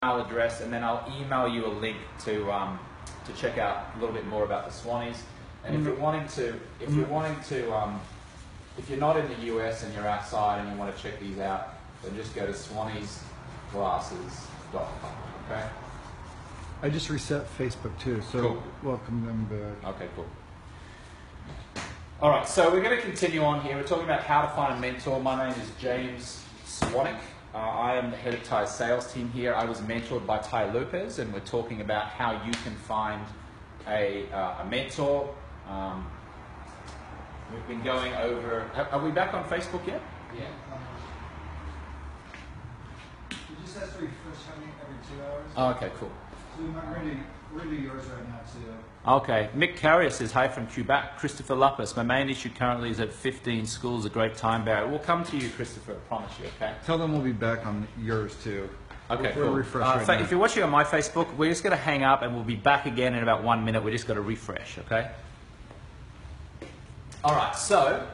email address, and then I'll email you a link to check out a little bit more about the Swannies. And if you're not in the US and you're outside and you want to check these out, then just go to swanniesglasses.com. Okay. I just reset Facebook too, so cool. Welcome them back. Okay, cool. All right, so we're going to continue on here. We're talking about how to find a mentor. My name is James Swannick. I am the head of Ty's sales team here. I was mentored by Ty Lopez, and we're talking about how you can find a mentor. We've been going over... Are we back on Facebook yet? Yeah. You just have to refresh every 2 hours. Oh, okay, cool. So we might really yours right now too. Okay. Mick Carrier says, hi from Quebec. Christopher Lopez, my main issue currently is at 15 schools, a great time barrier. We'll come to you, Christopher, I promise you, okay? Tell them we'll be back on yours too. Okay, we'll cool. Refresh right now. If you're watching on my Facebook, we're just going to hang up and we'll be back again in about 1 minute. We're just going to refresh, okay? All right, so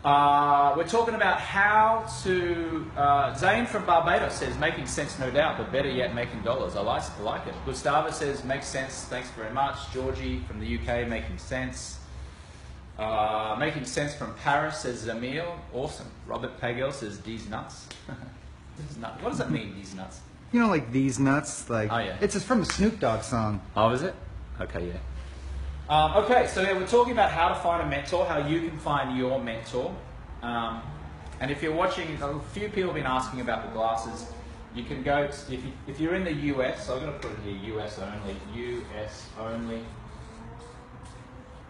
we're talking about how to... Zane from Barbados says, making sense, no doubt, but better yet, making dollars. I like it. Gustavo says, makes sense, thanks very much. Georgie from the UK, making sense. Making sense from Paris, says Zamil. Awesome. Robert Pagel says, these nuts. What does that mean, these nuts? You know, like these nuts? Like, oh, yeah. It's from a Snoop Dogg song. Oh, is it? Okay, yeah. Okay, so yeah, we're talking about how to find a mentor, how you can find your mentor. And if you're watching, a few people have been asking about the glasses. You can go, if you're in the US, so I'm going to put it here, US only, US only.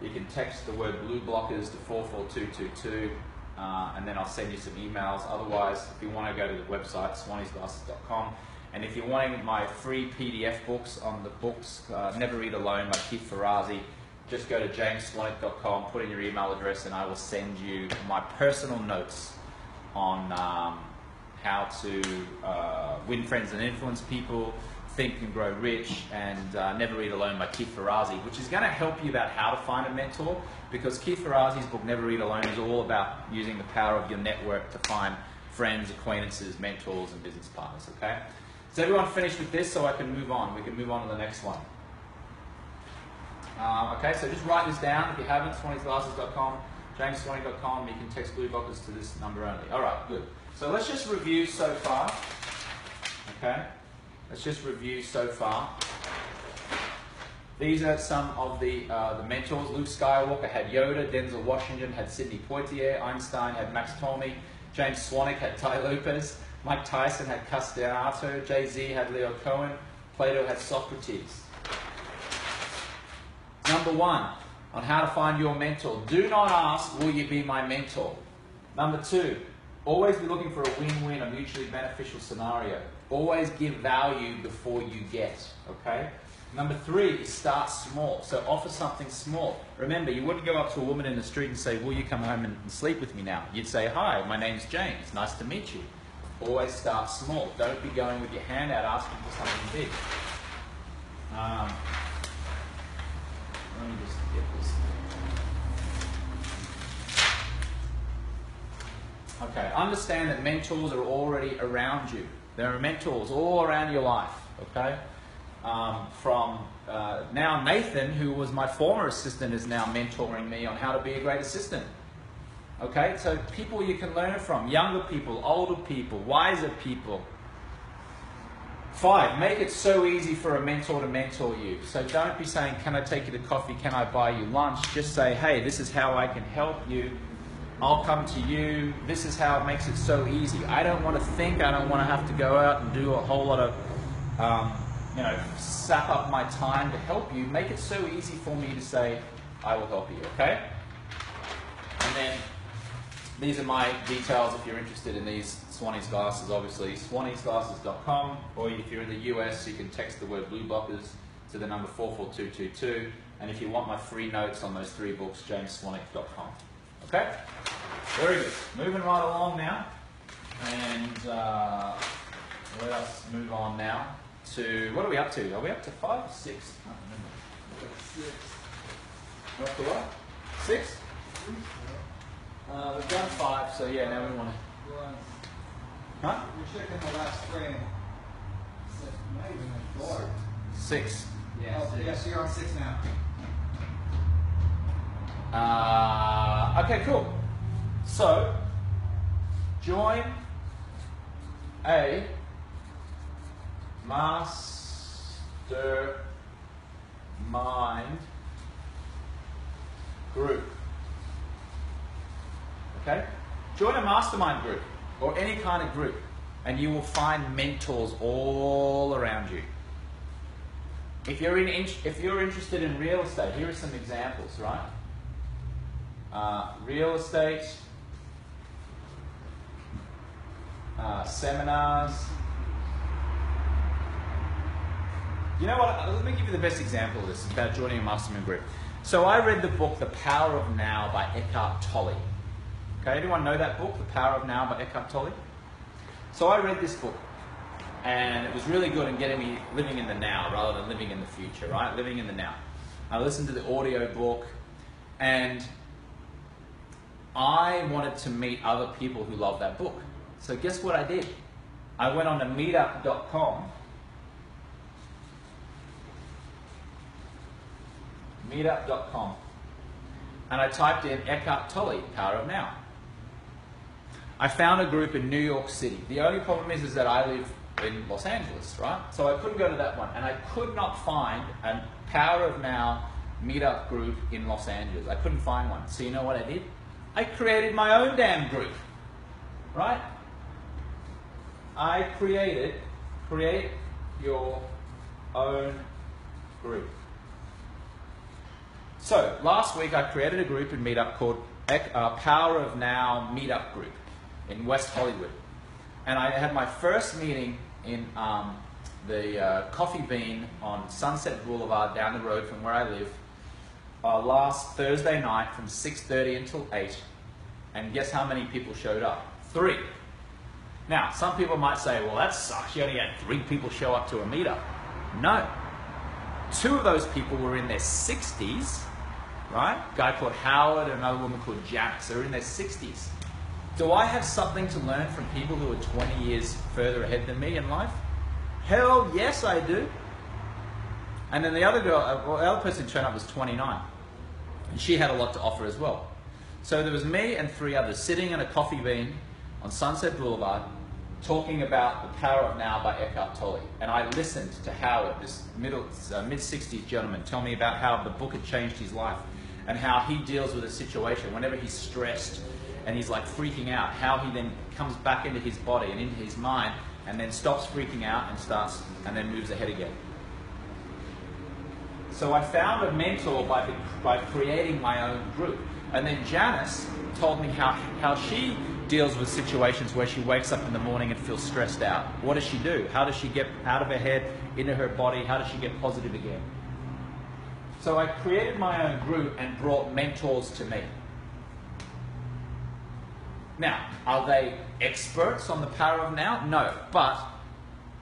You can text the word blue blockers to 44222, and then I'll send you some emails. Otherwise, if you want to go to the website, swanniesglasses.com. And if you're wanting my free PDF books on the books, Never Read Alone by Keith Ferrazzi, just go to jamesswannick.com, put in your email address, and I will send you my personal notes on how to win friends and influence people, Think and Grow Rich, and Never Read Alone by Keith Ferrazzi, which is going to help you about how to find a mentor, because Keith Ferrazzi's book, Never Read Alone, is all about using the power of your network to find friends, acquaintances, mentors, and business partners, okay? Is everyone finished with this so I can move on? We can move on to the next one. Okay, so just write this down if you haven't, swanniesglasses.com, jamesswannick.com. You can text blue blockers to this number only. All right, good. So let's just review so far. Okay, let's just review so far. These are some of the mentors. Luke Skywalker had Yoda, Denzel Washington had Sidney Poitier, Einstein had Max Tormey, James Swannick had Ty Lopez, Mike Tyson had Castellato, Jay-Z had Leo Cohen, Plato had Socrates. Number one, on how to find your mentor. Do not ask, will you be my mentor? Number two, always be looking for a win-win, a mutually beneficial scenario. Always give value before you get, okay? Number three is start small. So offer something small. Remember, you wouldn't go up to a woman in the street and say, will you come home and sleep with me now? You'd say, hi, my name's James. Nice to meet you. Always start small. Don't be going with your hand out asking for something big. Let me just get this. Okay, understand that mentors are already around you. There are mentors all around your life, okay? Now Nathan, who was my former assistant, is now mentoring me on how to be a great assistant. Okay, so people you can learn from, younger people, older people, wiser people. 5, make it so easy for a mentor to mentor you. So don't be saying, can I take you to coffee, can I buy you lunch? Just say, hey, this is how I can help you. I'll come to you. This is how it makes it so easy. I don't want to think, I don't want to have to go out and do a whole lot of, sap up my time to help you. Make it so easy for me to say, I will help you, okay? And then, these are my details if you're interested in these Swannies glasses, obviously, swanniesglasses.com, or if you're in the US, you can text the word blue blockers to the number 44222, and if you want my free notes on those 3 books, jamesswannick.com. Okay? Very good. Moving right along now, and let us move on now to, what are we up to? Are we up to 5 or 6? I can't remember. 6. Up to what? 6? We've done 5, so yeah, now we want to... Huh? You're checking the last frame. So might even like 4. 6. Yeah, oh, yeah, so you're on 6 now. Okay, cool. So, join a mastermind group. Okay? Join a mastermind group or any kind of group and you will find mentors all around you. If you're interested in real estate, here are some examples, right? Real estate, seminars. You know what? Let me give you the best example of this about joining a mastermind group. So I read the book The Power of Now by Eckhart Tolle. Okay, anyone know that book, The Power of Now by Eckhart Tolle? So I read this book, and it was really good in getting me living in the now rather than living in the future, right? Living in the now. I listened to the audio book, and I wanted to meet other people who love that book. So guess what I did? I went on to meetup.com. Meetup.com. And I typed in Eckhart Tolle, Power of Now. I found a group in New York City. The only problem is that I live in Los Angeles, right? So I couldn't go to that one. And I could not find a Power of Now meetup group in Los Angeles. I couldn't find one. So you know what I did? I created my own damn group, right? I create your own group. So last week I created a group in Meetup called Power of Now Meetup Group in West Hollywood. And I had my first meeting in the Coffee Bean on Sunset Boulevard down the road from where I live last Thursday night from 6:30 until 8. And guess how many people showed up? 3. Now, some people might say, well, that sucks. You only had 3 people show up to a meetup. No. 2 of those people were in their 60s, right? A guy called Howard and another woman called Janice. They were in their 60s. Do I have something to learn from people who are 20 years further ahead than me in life? Hell yes, I do. And then the other girl, the other person who turned up was 29. And she had a lot to offer as well. So there was me and 3 others sitting in a Coffee Bean on Sunset Boulevard talking about The Power of Now by Eckhart Tolle. And I listened to Howard, this mid-60s gentleman, tell me about how the book had changed his life and how he deals with a situation whenever he's stressed and he's like freaking out, how he then comes back into his body and into his mind and then stops freaking out and then moves ahead again. So I found a mentor by creating my own group. And then Janice told me how she deals with situations where she wakes up in the morning and feels stressed out. What does she do? How does she get out of her head, into her body? How does she get positive again? So I created my own group and brought mentors to me. Now, are they experts on the power of now? No, but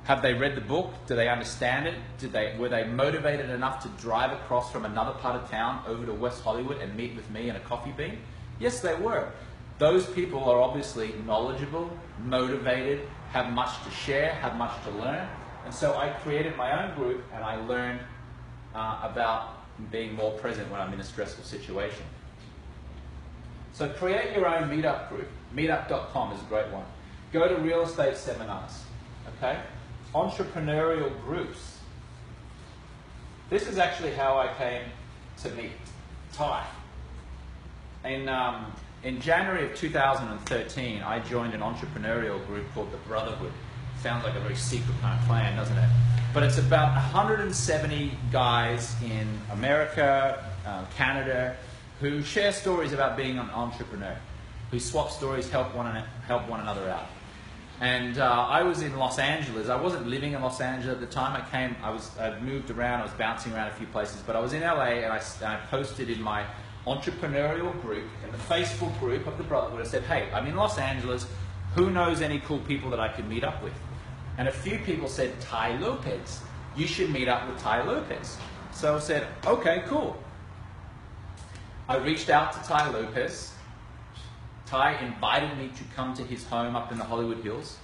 have they read the book? Do they understand it? Were they motivated enough to drive across from another part of town over to West Hollywood and meet with me in a Coffee Bean? Yes, they were. Those people are obviously knowledgeable, motivated, have much to share, have much to learn. And so I created my own group and I learned about being more present when I'm in a stressful situation. So create your own meetup group. Meetup.com is a great one. Go to real estate seminars. Okay? Entrepreneurial groups. This is actually how I came to meet Ty. In January of 2013, I joined an entrepreneurial group called the Brotherhood. Sounds like a very secret kind of plan, doesn't it? But it's about 170 guys in America, Canada, who share stories about being an entrepreneur, who swap stories, help one another out. And I was in Los Angeles. I wasn't living in Los Angeles at the time. I'd moved around. I was bouncing around a few places, but I was in LA, and I posted in my entrepreneurial group, in the Facebook group of the Brotherhood. I said, hey, I'm in Los Angeles. Who knows any cool people that I could meet up with? And a few people said, Ty Lopez. You should meet up with Ty Lopez. So I said, okay, cool. I reached out to Ty Lopez. Ty invited me to come to his home up in the Hollywood Hills.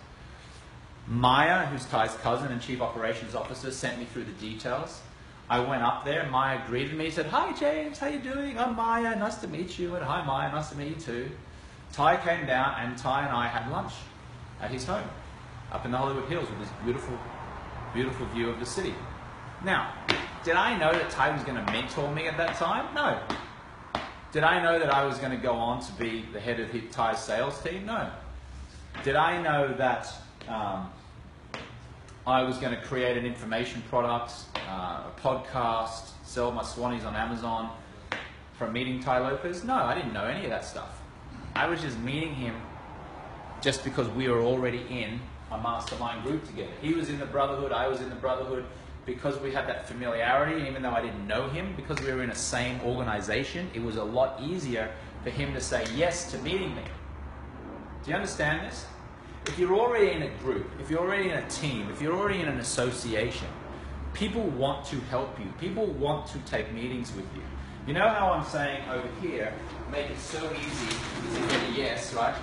Maya, who's Ty's cousin and chief operations officer, sent me through the details. I went up there. Maya greeted me. Said, "Hi James, how you doing? I'm Maya. Nice to meet you." And "Hi Maya, nice to meet you too." Ty came down, and Ty and I had lunch at his home up in the Hollywood Hills with this beautiful, beautiful view of the city. Now, did I know that Ty was going to mentor me at that time? No. Did I know that I was going to go on to be the head of Ty's sales team? No. Did I know that I was going to create an information product, a podcast, sell my Swannies on Amazon from meeting Ty Lopez? No, I didn't know any of that stuff. I was just meeting him just because we were already in a mastermind group together. He was in the brotherhood, I was in the brotherhood. Because we had that familiarity, even though I didn't know him, because we were in the same organization, it was a lot easier for him to say yes to meeting me. Do you understand this? If you're already in a group, if you're already in a team, if you're already in an association, people want to help you. People want to take meetings with you. You know how I'm saying over here, make it so easy to get a yes, right?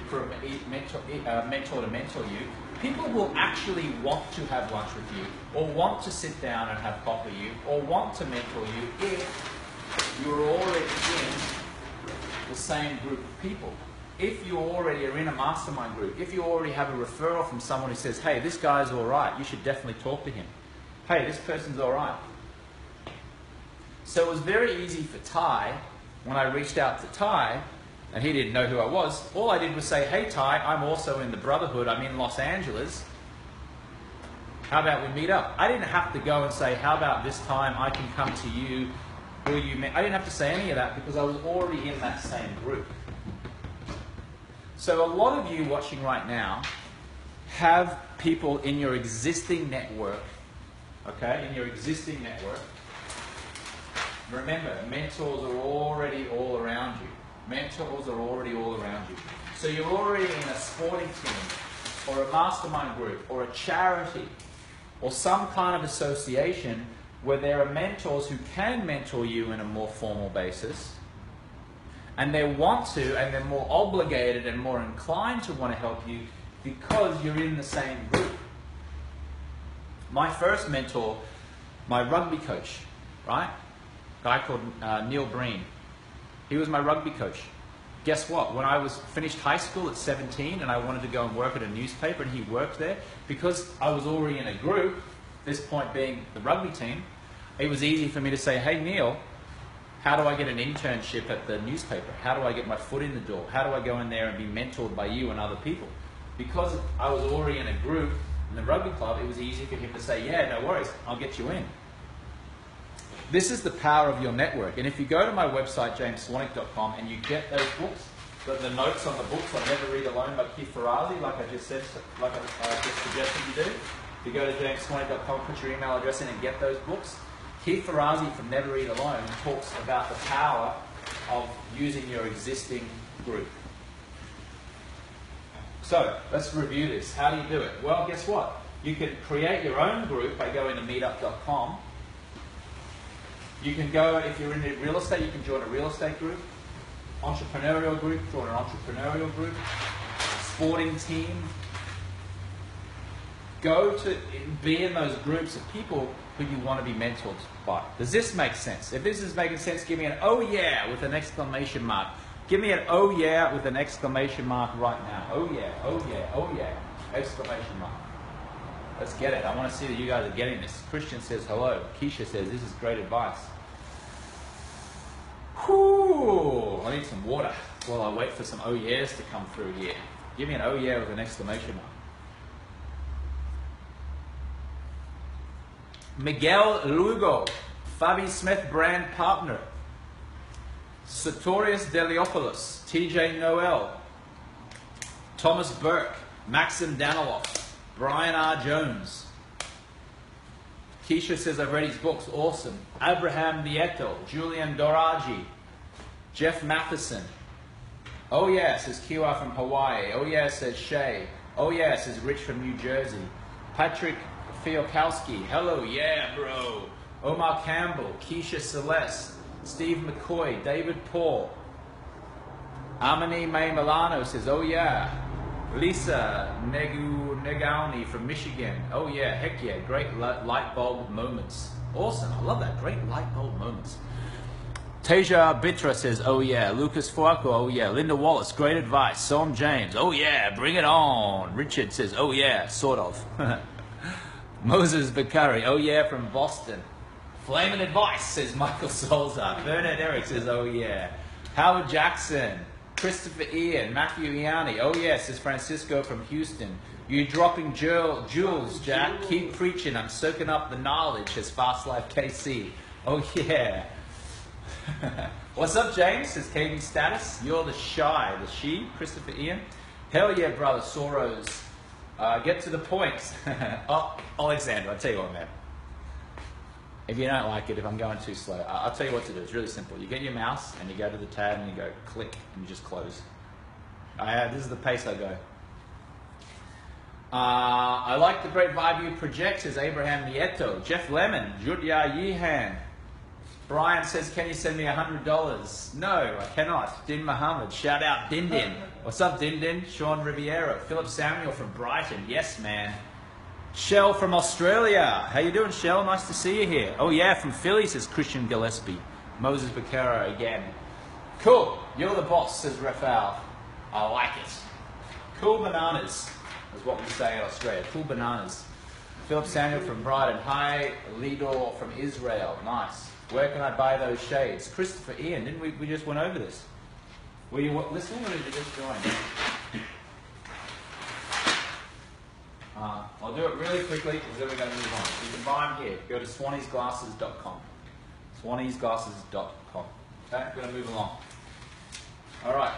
For a mentor to mentor you. People will actually want to have lunch with you, or want to sit down and have coffee with you, or want to mentor you if you're already in the same group of people. If you already are in a mastermind group, if you already have a referral from someone who says, "Hey, this guy's all right, you should definitely talk to him. Hey, this person's all right." So it was very easy for Ty, when I reached out to Ty, and he didn't know who I was, all I did was say, "Hey Ty, I'm also in the Brotherhood, I'm in Los Angeles. How about we meet up?" I didn't have to go and say, "How about this time I can come to you, will you meet?" I didn't have to say any of that because I was already in that same group. So a lot of you watching right now have people in your existing network, okay, in your existing network. Remember, mentors are already all around you. Mentors are already all around you. So you're already in a sporting team, or a mastermind group, or a charity, or some kind of association where there are mentors who can mentor you in a more formal basis, and they want to, and they're more obligated and more inclined to want to help you because you're in the same group. My first mentor, my rugby coach, right? A guy called Neil Breen. He was my rugby coach. Guess what? When I was finished high school at 17 and I wanted to go and work at a newspaper and he worked there, because I was already in a group, this point being the rugby team, it was easy for me to say, "Hey Neil, how do I get an internship at the newspaper? How do I get my foot in the door? How do I go in there and be mentored by you and other people?" Because I was already in a group in the rugby club, it was easy for him to say, "Yeah, no worries, I'll get you in." This is the power of your network. And if you go to my website, jamesswanick.com, and you get those books, the notes on the books on Never Read Alone by Keith Ferrazzi, like I just said, like I just suggested you do, if you go to jamesswanick.com, put your email address in and get those books, Keith Ferrazzi from Never Read Alone talks about the power of using your existing group. So, let's review this. How do you do it? Well, guess what? You can create your own group by going to meetup.com. You can go, if you're in real estate, you can join a real estate group. Entrepreneurial group, join an entrepreneurial group. Sporting team. Go to be in those groups of people who you want to be mentored by. Does this make sense? If this is making sense, give me an "oh yeah" with an exclamation mark. Give me an "oh yeah" with an exclamation mark right now. Oh yeah, oh yeah, oh yeah, exclamation mark. Let's get it. I want to see that you guys are getting this. Christian says hello. Keisha says this is great advice. Whew, I need some water while I wait for some "oh yeahs" to come through here. Give me an "oh yeah" with an exclamation mark. Miguel Lugo, Fabi Smith brand partner. Sartorius Deliopoulos, TJ Noel, Thomas Burke, Maxim Daniloff, Brian R. Jones. Keisha says, "I've read his books, awesome." Abraham Nieto, Julian Doragi, Jeff Matheson. "Oh yeah," says Kiwa from Hawaii. "Oh yeah," says Shay. "Oh yeah," says Rich from New Jersey. Patrick Fiokowski, "Hello, yeah bro." Omar Campbell, Keisha Celeste, Steve McCoy, David Paul. Amani May Milano says, "Oh yeah." Lisa Negauni from Michigan. Oh yeah, heck yeah, great light bulb moments. Awesome, I love that, great light bulb moments. Tasia Bitra says, oh yeah. Lucas Fuaco, oh yeah. Linda Wallace, great advice. Som James, oh yeah, bring it on. Richard says, oh yeah, sort of. Moses Bakari, oh yeah, from Boston. Flamin' advice, says Michael Solza. Bernard Eric says, oh yeah. Howard Jackson, Christopher Ian, Matthew Iani, oh yeah, says Francisco from Houston. You dropping jewels, Jack. Keep preaching. I'm soaking up the knowledge, says Fast Life KC. Oh yeah. What's up, James? Says KB Status. You're the she, Christopher Ian. Hell yeah, brother, Soros. Get to the point. Oh, Alexander, I'll tell you what, man. If you don't like it, if I'm going too slow, I'll tell you what to do. It's really simple. You get your mouse and you go to the tab and you go click and you just close. This is the pace I go. I like the great vibe you project, says Abraham Nieto. Jeff Lemon, Judya Yihan. Brian says, can you send me $100? No, I cannot. Din Muhammad, shout out Din Din. What's up, Din Din? Sean Riviero. Philip Samuel from Brighton. Yes, man. Shell from Australia. How you doing, Shell? Nice to see you here. Oh, yeah, from Philly, says Christian Gillespie. Moses Becerra again. Cool. You're the boss, says Rafael. I like it. Cool bananas is what we say in Australia. Cool bananas. Philip Samuel from Brighton. Hi, Lidor from Israel. Nice. Where can I buy those shades? Christopher Ian, didn't we just went over this? Were you listening or did you just join? I'll do it really quickly because then we're going to move on. You can buy them here. Go to swanniesglasses.com. Swanniesglasses.com. Okay, I'm going to move along. All right,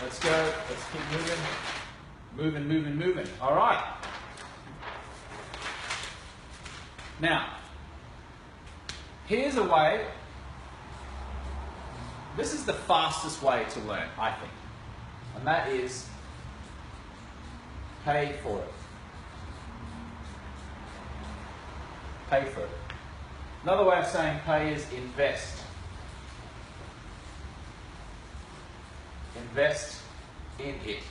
let's go. Let's keep moving. Moving. All right. Now, here's a way. This is the fastest way to learn, I think. And that is pay for it. Pay for it. Another way of saying pay is invest. Invest in it.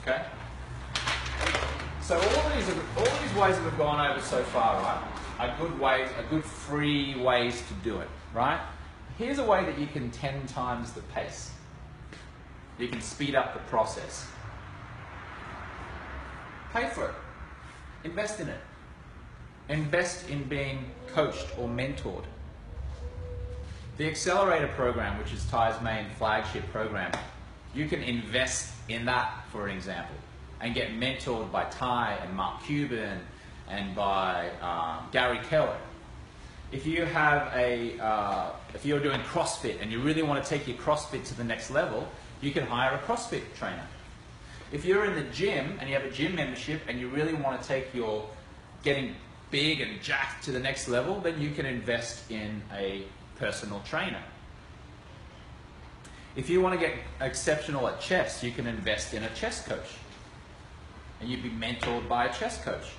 Okay? So all these ways that we've gone over so far, right, are good free ways to do it, right? Here's a way that you can 10 times the pace. You can speed up the process. Pay for it. Invest in it. Invest in being coached or mentored. The Accelerator program, which is Ty's main flagship program, you can invest in that, for an example, and get mentored by Ty and Mark Cuban and by Gary Keller. If you have if you're doing CrossFit and you really want to take your CrossFit to the next level, you can hire a CrossFit trainer. If you're in the gym and you have a gym membership and you really want to take your getting big and jacked to the next level, then you can invest in a personal trainer. If you want to get exceptional at chess, you can invest in a chess coach. And you'd be mentored by a chess coach.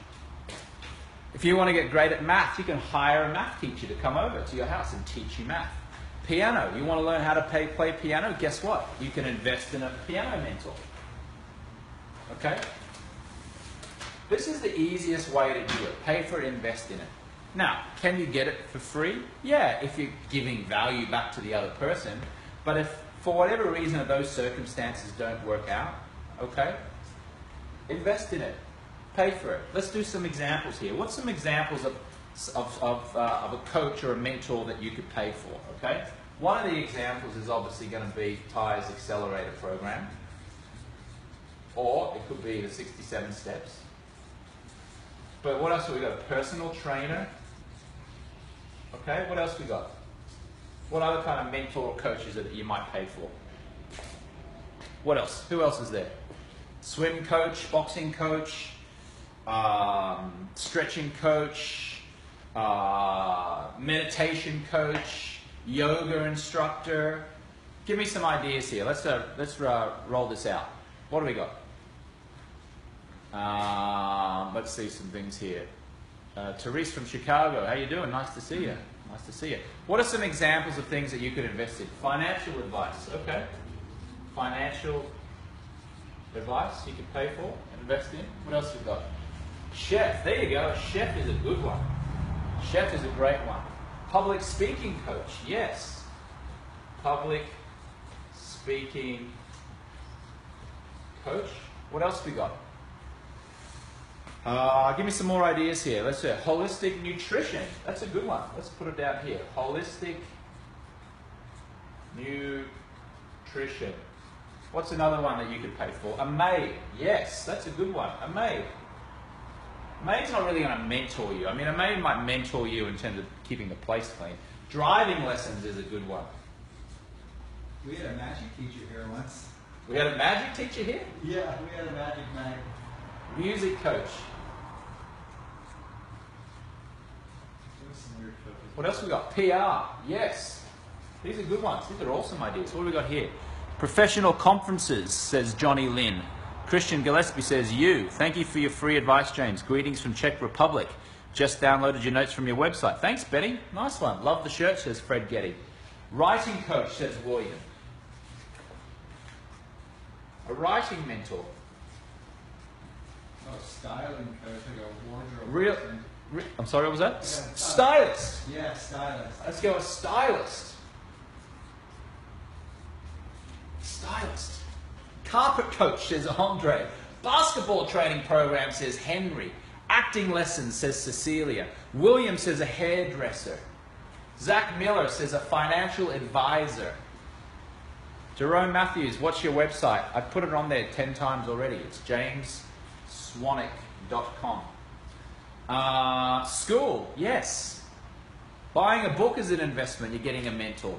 If you want to get great at math, you can hire a math teacher to come over to your house and teach you math. Piano, you want to learn how to play piano? Guess what? You can invest in a piano mentor. Okay? This is the easiest way to do it. Pay for it, invest in it. Now, can you get it for free? Yeah, if you're giving value back to the other person. But if for whatever reason those circumstances don't work out, okay, invest in it. Pay for it. Let's do some examples here. What's some examples of a coach or a mentor that you could pay for? Okay. One of the examples is obviously going to be Ty's Accelerator program, or it could be the 67 steps. But what else have we got? A personal trainer. Okay. What else we got? What other kind of mentor or coaches that you might pay for? What else? Who else is there? Swim coach, boxing coach, stretching coach, meditation coach, yoga instructor. Give me some ideas here. Let's roll this out. What do we got? Let's see some things here. Therese from Chicago. How you doing? Nice to see you. Nice to see you. What are some examples of things that you could invest in? Financial advice. Okay. financial advice you can pay for and invest in. What else we got? Chef. There you go. Chef is a good one. Chef is a great one. Public speaking coach. Yes. Public speaking coach. What else we got? Give me some more ideas here. Let's see. Holistic nutrition. That's a good one. Let's put it down here. Holistic nutrition. What's another one that you could pay for? A maid. Yes, that's a good one. A maid. A maid's not really going to mentor you. I mean, a maid might mentor you in terms of keeping the place clean. Driving lessons is a good one. We had a magic teacher here once. We had a magic teacher here? Yeah, we had a magic night. Music coach. There was some weird coaches. What else we got? PR. Yes. These are good ones. These are awesome ideas. What do we got here? Professional conferences, says Johnny Lynn. Christian Gillespie says, you. Thank you for your free advice, James. Greetings from Czech Republic. Just downloaded your notes from your website. Thanks, Betty. Nice one. Love the shirt, says Fred Getty. Writing coach, says William. A writing mentor. Oh, styling coach, like a wardrobe. Real. person. I'm sorry, what was that? Yeah, Stylist. Yeah, stylist. Let's go a stylist. Stylist. Carpet coach, says Andre. Basketball training program, says Henry. Acting lessons, says Cecilia. William says a hairdresser. Zach Miller says a financial advisor. Jerome Matthews, what's your website? I've put it on there 10 times already. It's jamesswanwick.com. School, yes. Buying a book is an investment. You're getting a mentor.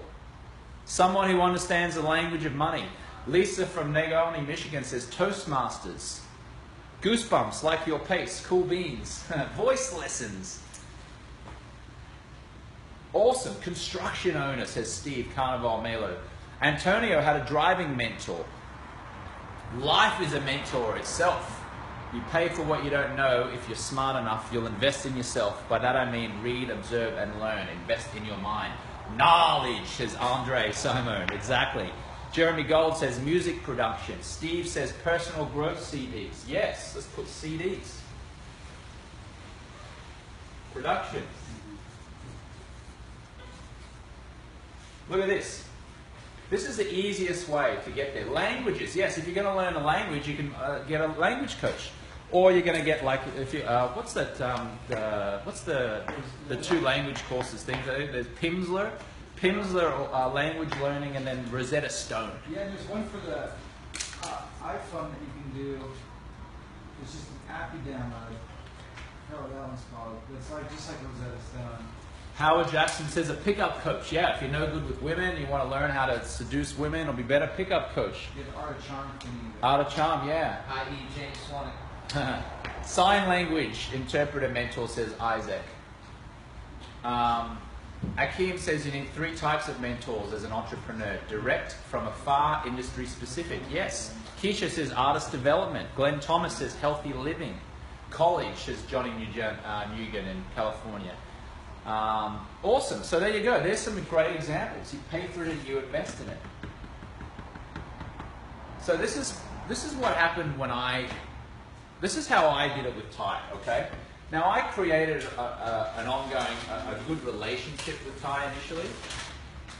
Someone who understands the language of money. Lisa from Negaunee, Michigan says Toastmasters. Goosebumps, like your pace. Cool beans. Voice lessons. Awesome. Construction owner, says Steve Carnival Melo. Antonio had a driving mentor. Life is a mentor itself. You pay for what you don't know. If you're smart enough, you'll invest in yourself. By that I mean read, observe, and learn. Invest in your mind. Knowledge, says Andre Simone. Exactly. Jeremy Gold says music production. Steve says personal growth CDs. Yes, let's put CDs. Production. Look at this. This is the easiest way to get there. Languages. Yes, if you're going to learn a language, you can get a language coach. Or you're going to get like, if you, what's that, what's the two language courses things? There's Pimsleur language learning, and then Rosetta Stone. Yeah, and there's one for the iPhone that you can do. It's just an app you download. I forgot what that one's called. It's like just like Rosetta Stone. Howard Jackson says a pickup coach. Yeah, if you're no good with women, you want to learn how to seduce women or be better, pickup coach. You have Art of Charm thing. Art of Charm, yeah. I.e. James Swanwick. Sign language interpreter mentor, says Isaac. Akeem says you need 3 types of mentors as an entrepreneur. Direct, from afar, industry specific. Yes. Keisha says artist development. Glenn Thomas says healthy living. College, says Johnny Nugent in California. Awesome. So there you go. There's some great examples. You pay for it and you invest in it. So this is what happened when this is how I did it with Ty, okay? Now I created an ongoing, a good relationship with Ty initially.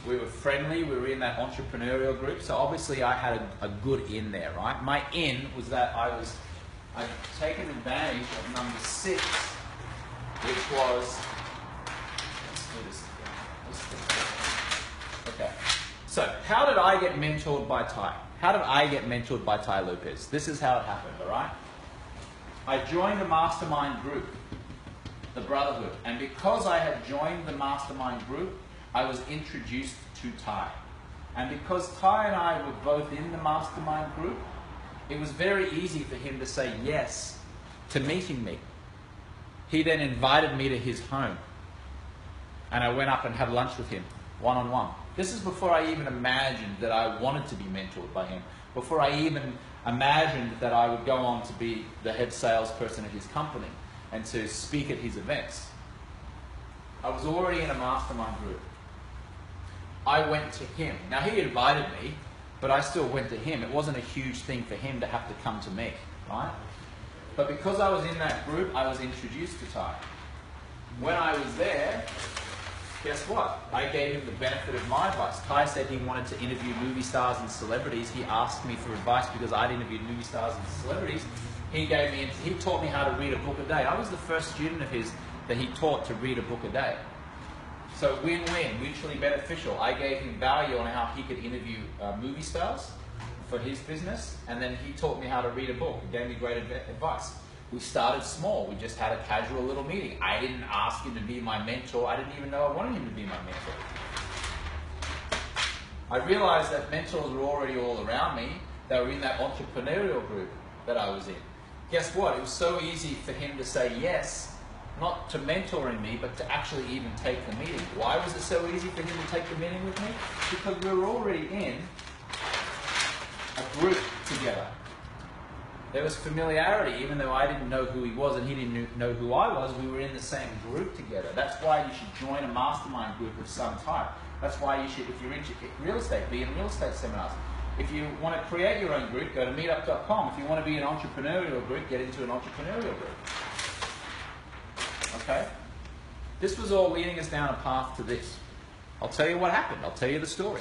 We were friendly, we were in that entrepreneurial group, so obviously I had a good in there, right? My in was that I'd taken advantage of number 6, which was, okay. So how did I get mentored by Ty? How did I get mentored by Ty Lopez? This is how it happened, all right? I joined the mastermind group, the Brotherhood, and because I had joined the mastermind group, I was introduced to Ty. And because Ty and I were both in the mastermind group, it was very easy for him to say yes to meeting me. He then invited me to his home, and I went up and had lunch with him, one-on-one. This is before I even imagined that I wanted to be mentored by him, before I even imagined that I would go on to be the head salesperson at his company and to speak at his events. I was already in a mastermind group. I went to him. Now he invited me, but I still went to him. It wasn't a huge thing for him to have to come to me, right? But because I was in that group, I was introduced to Ty. When I was there, guess what? I gave him the benefit of my advice. Ty said he wanted to interview movie stars and celebrities. He asked me for advice because I'd interviewed movie stars and celebrities. He taught me how to read a book a day. I was the first student of his that he taught to read a book a day. So win-win, mutually beneficial. I gave him value on how he could interview movie stars for his business, and then he taught me how to read a book. He gave me great advice. We started small. We just had a casual little meeting. I didn't ask him to be my mentor. I didn't even know I wanted him to be my mentor. I realized that mentors were already all around me. They were in that entrepreneurial group that I was in. Guess what? It was so easy for him to say yes, not to mentoring me, but to actually even take the meeting. Why was it so easy for him to take the meeting with me? Because we were already in a group together. There was familiarity, even though I didn't know who he was and he didn't know who I was, we were in the same group together. That's why you should join a mastermind group of some type. That's why you should, if you're into real estate, be in real estate seminars. If you want to create your own group, go to meetup.com. If you want to be an entrepreneurial group, get into an entrepreneurial group. Okay? This was all leading us down a path to this. I'll tell you what happened. I'll tell you the story.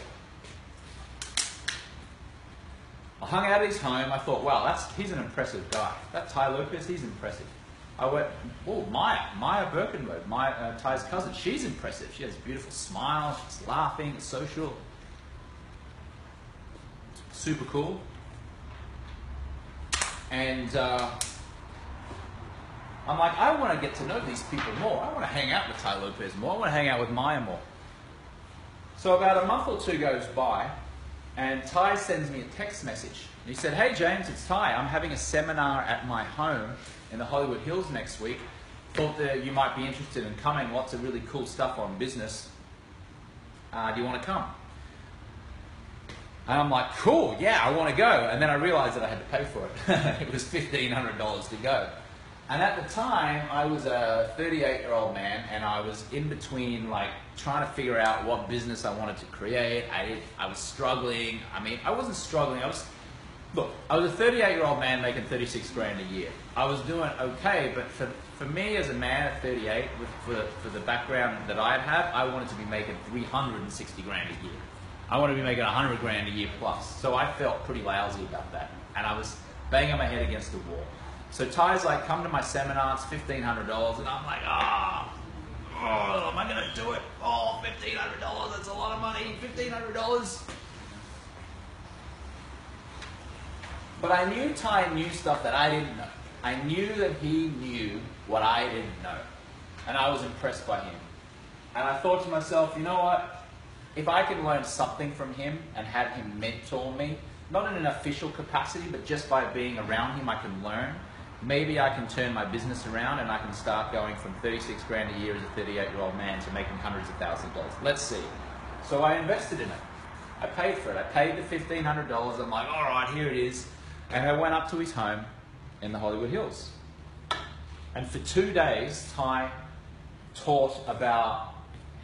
I hung out at his home. I thought, wow, he's an impressive guy. That Ty Lopez, he's impressive. I went, oh, Maya Birkenberg, Ty's cousin, she's impressive. She has a beautiful smile. She's laughing, social. Super cool. And I'm like, I want to get to know these people more. I want to hang out with Ty Lopez more. I want to hang out with Maya more. So about a month or two goes by, and Ty sends me a text message. He said, hey James, it's Ty. I'm having a seminar at my home in the Hollywood Hills next week. Thought that you might be interested in coming. Lots of really cool stuff on business. Do you want to come? And I'm like, cool, yeah, I want to go. And then I realized that I had to pay for it. It was $1,500 to go. And at the time, I was a 38-year-old man, and I was in between, like, trying to figure out what business I wanted to create. I was struggling. I mean, I wasn't struggling. I was a 38-year-old man making 36 grand a year. I was doing okay, but for me as a man at 38, for the background that I have, I wanted to be making 360 grand a year. I wanted to be making 100 grand a year plus. So I felt pretty lousy about that, and I was banging my head against the wall. So Ty's like, come to my seminar, it's $1,500, and I'm like, am I going to do it? Oh, $1,500, that's a lot of money, $1,500. But I knew Ty knew stuff that I didn't know. I knew that he knew what I didn't know, and I was impressed by him. And I thought to myself, you know what? If I can learn something from him and have him mentor me, not in an official capacity, but just by being around him, I can learn. Maybe I can turn my business around and I can start going from 36 grand a year as a 38-year-old man to making hundreds of thousands of dollars. Let's see. So I invested in it. I paid for it. I paid the $1,500. I'm like, all right, here it is. And I went up to his home in the Hollywood Hills. And for 2 days, Ty taught about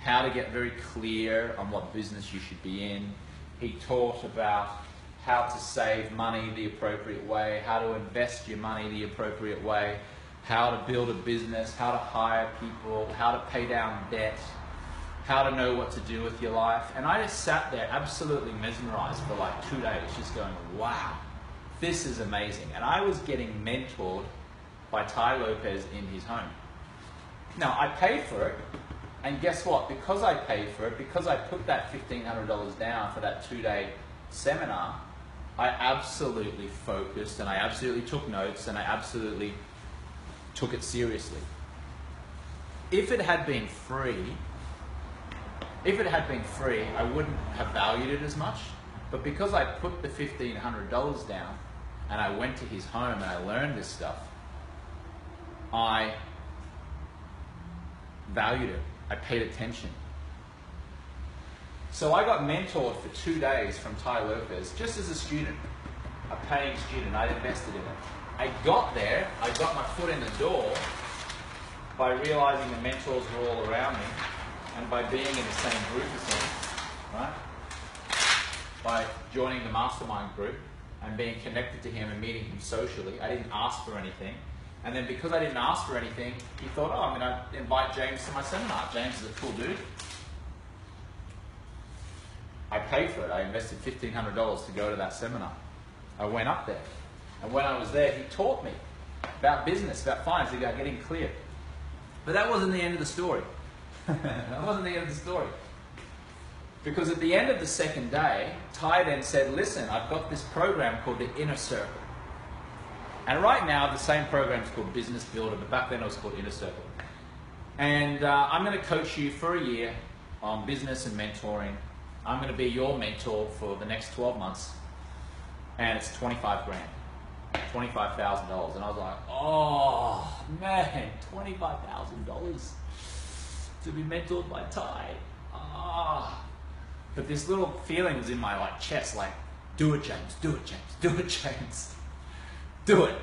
how to get very clear on what business you should be in. He taught about how to save money the appropriate way, how to invest your money the appropriate way, how to build a business, how to hire people, how to pay down debt, how to know what to do with your life. And I just sat there absolutely mesmerized for like 2 days, just going, wow, this is amazing. And I was getting mentored by Ty Lopez in his home. Now, I paid for it, and guess what? Because I paid for it, because I put that $1,500 down for that 2-day seminar, I absolutely focused, and I absolutely took notes, and I absolutely took it seriously. If it had been free, I wouldn't have valued it as much. But because I put the $1,500 down, and I went to his home and I learned this stuff, I valued it. I paid attention. So I got mentored for 2 days from Ty Lopez, just as a student, a paying student. I invested in it. I got there, I got my foot in the door by realizing the mentors were all around me and by being in the same group as him, right? by joining the mastermind group and being connected to him and meeting him socially. I didn't ask for anything. And then because I didn't ask for anything, he thought, oh, I'm going to invite James to my seminar. James is a cool dude. I paid for it. I invested $1,500 to go to that seminar. I went up there. And when I was there, he taught me about business, about finance, about getting clear. But that wasn't the end of the story. That wasn't the end of the story. Because at the end of the second day, Ty then said, listen, I've got this program called the Inner Circle. And right now, the same program is called Business Builder, but back then it was called Inner Circle. And I'm going to coach you for a year on business and mentoring. I'm going to be your mentor for the next 12 months. And it's 25 grand. $25,000. And I was like, oh, man, $25,000 to be mentored by Ty. Ah. But this little feeling was in my chest, like, do it, James, do it, James, do it, James. Do it.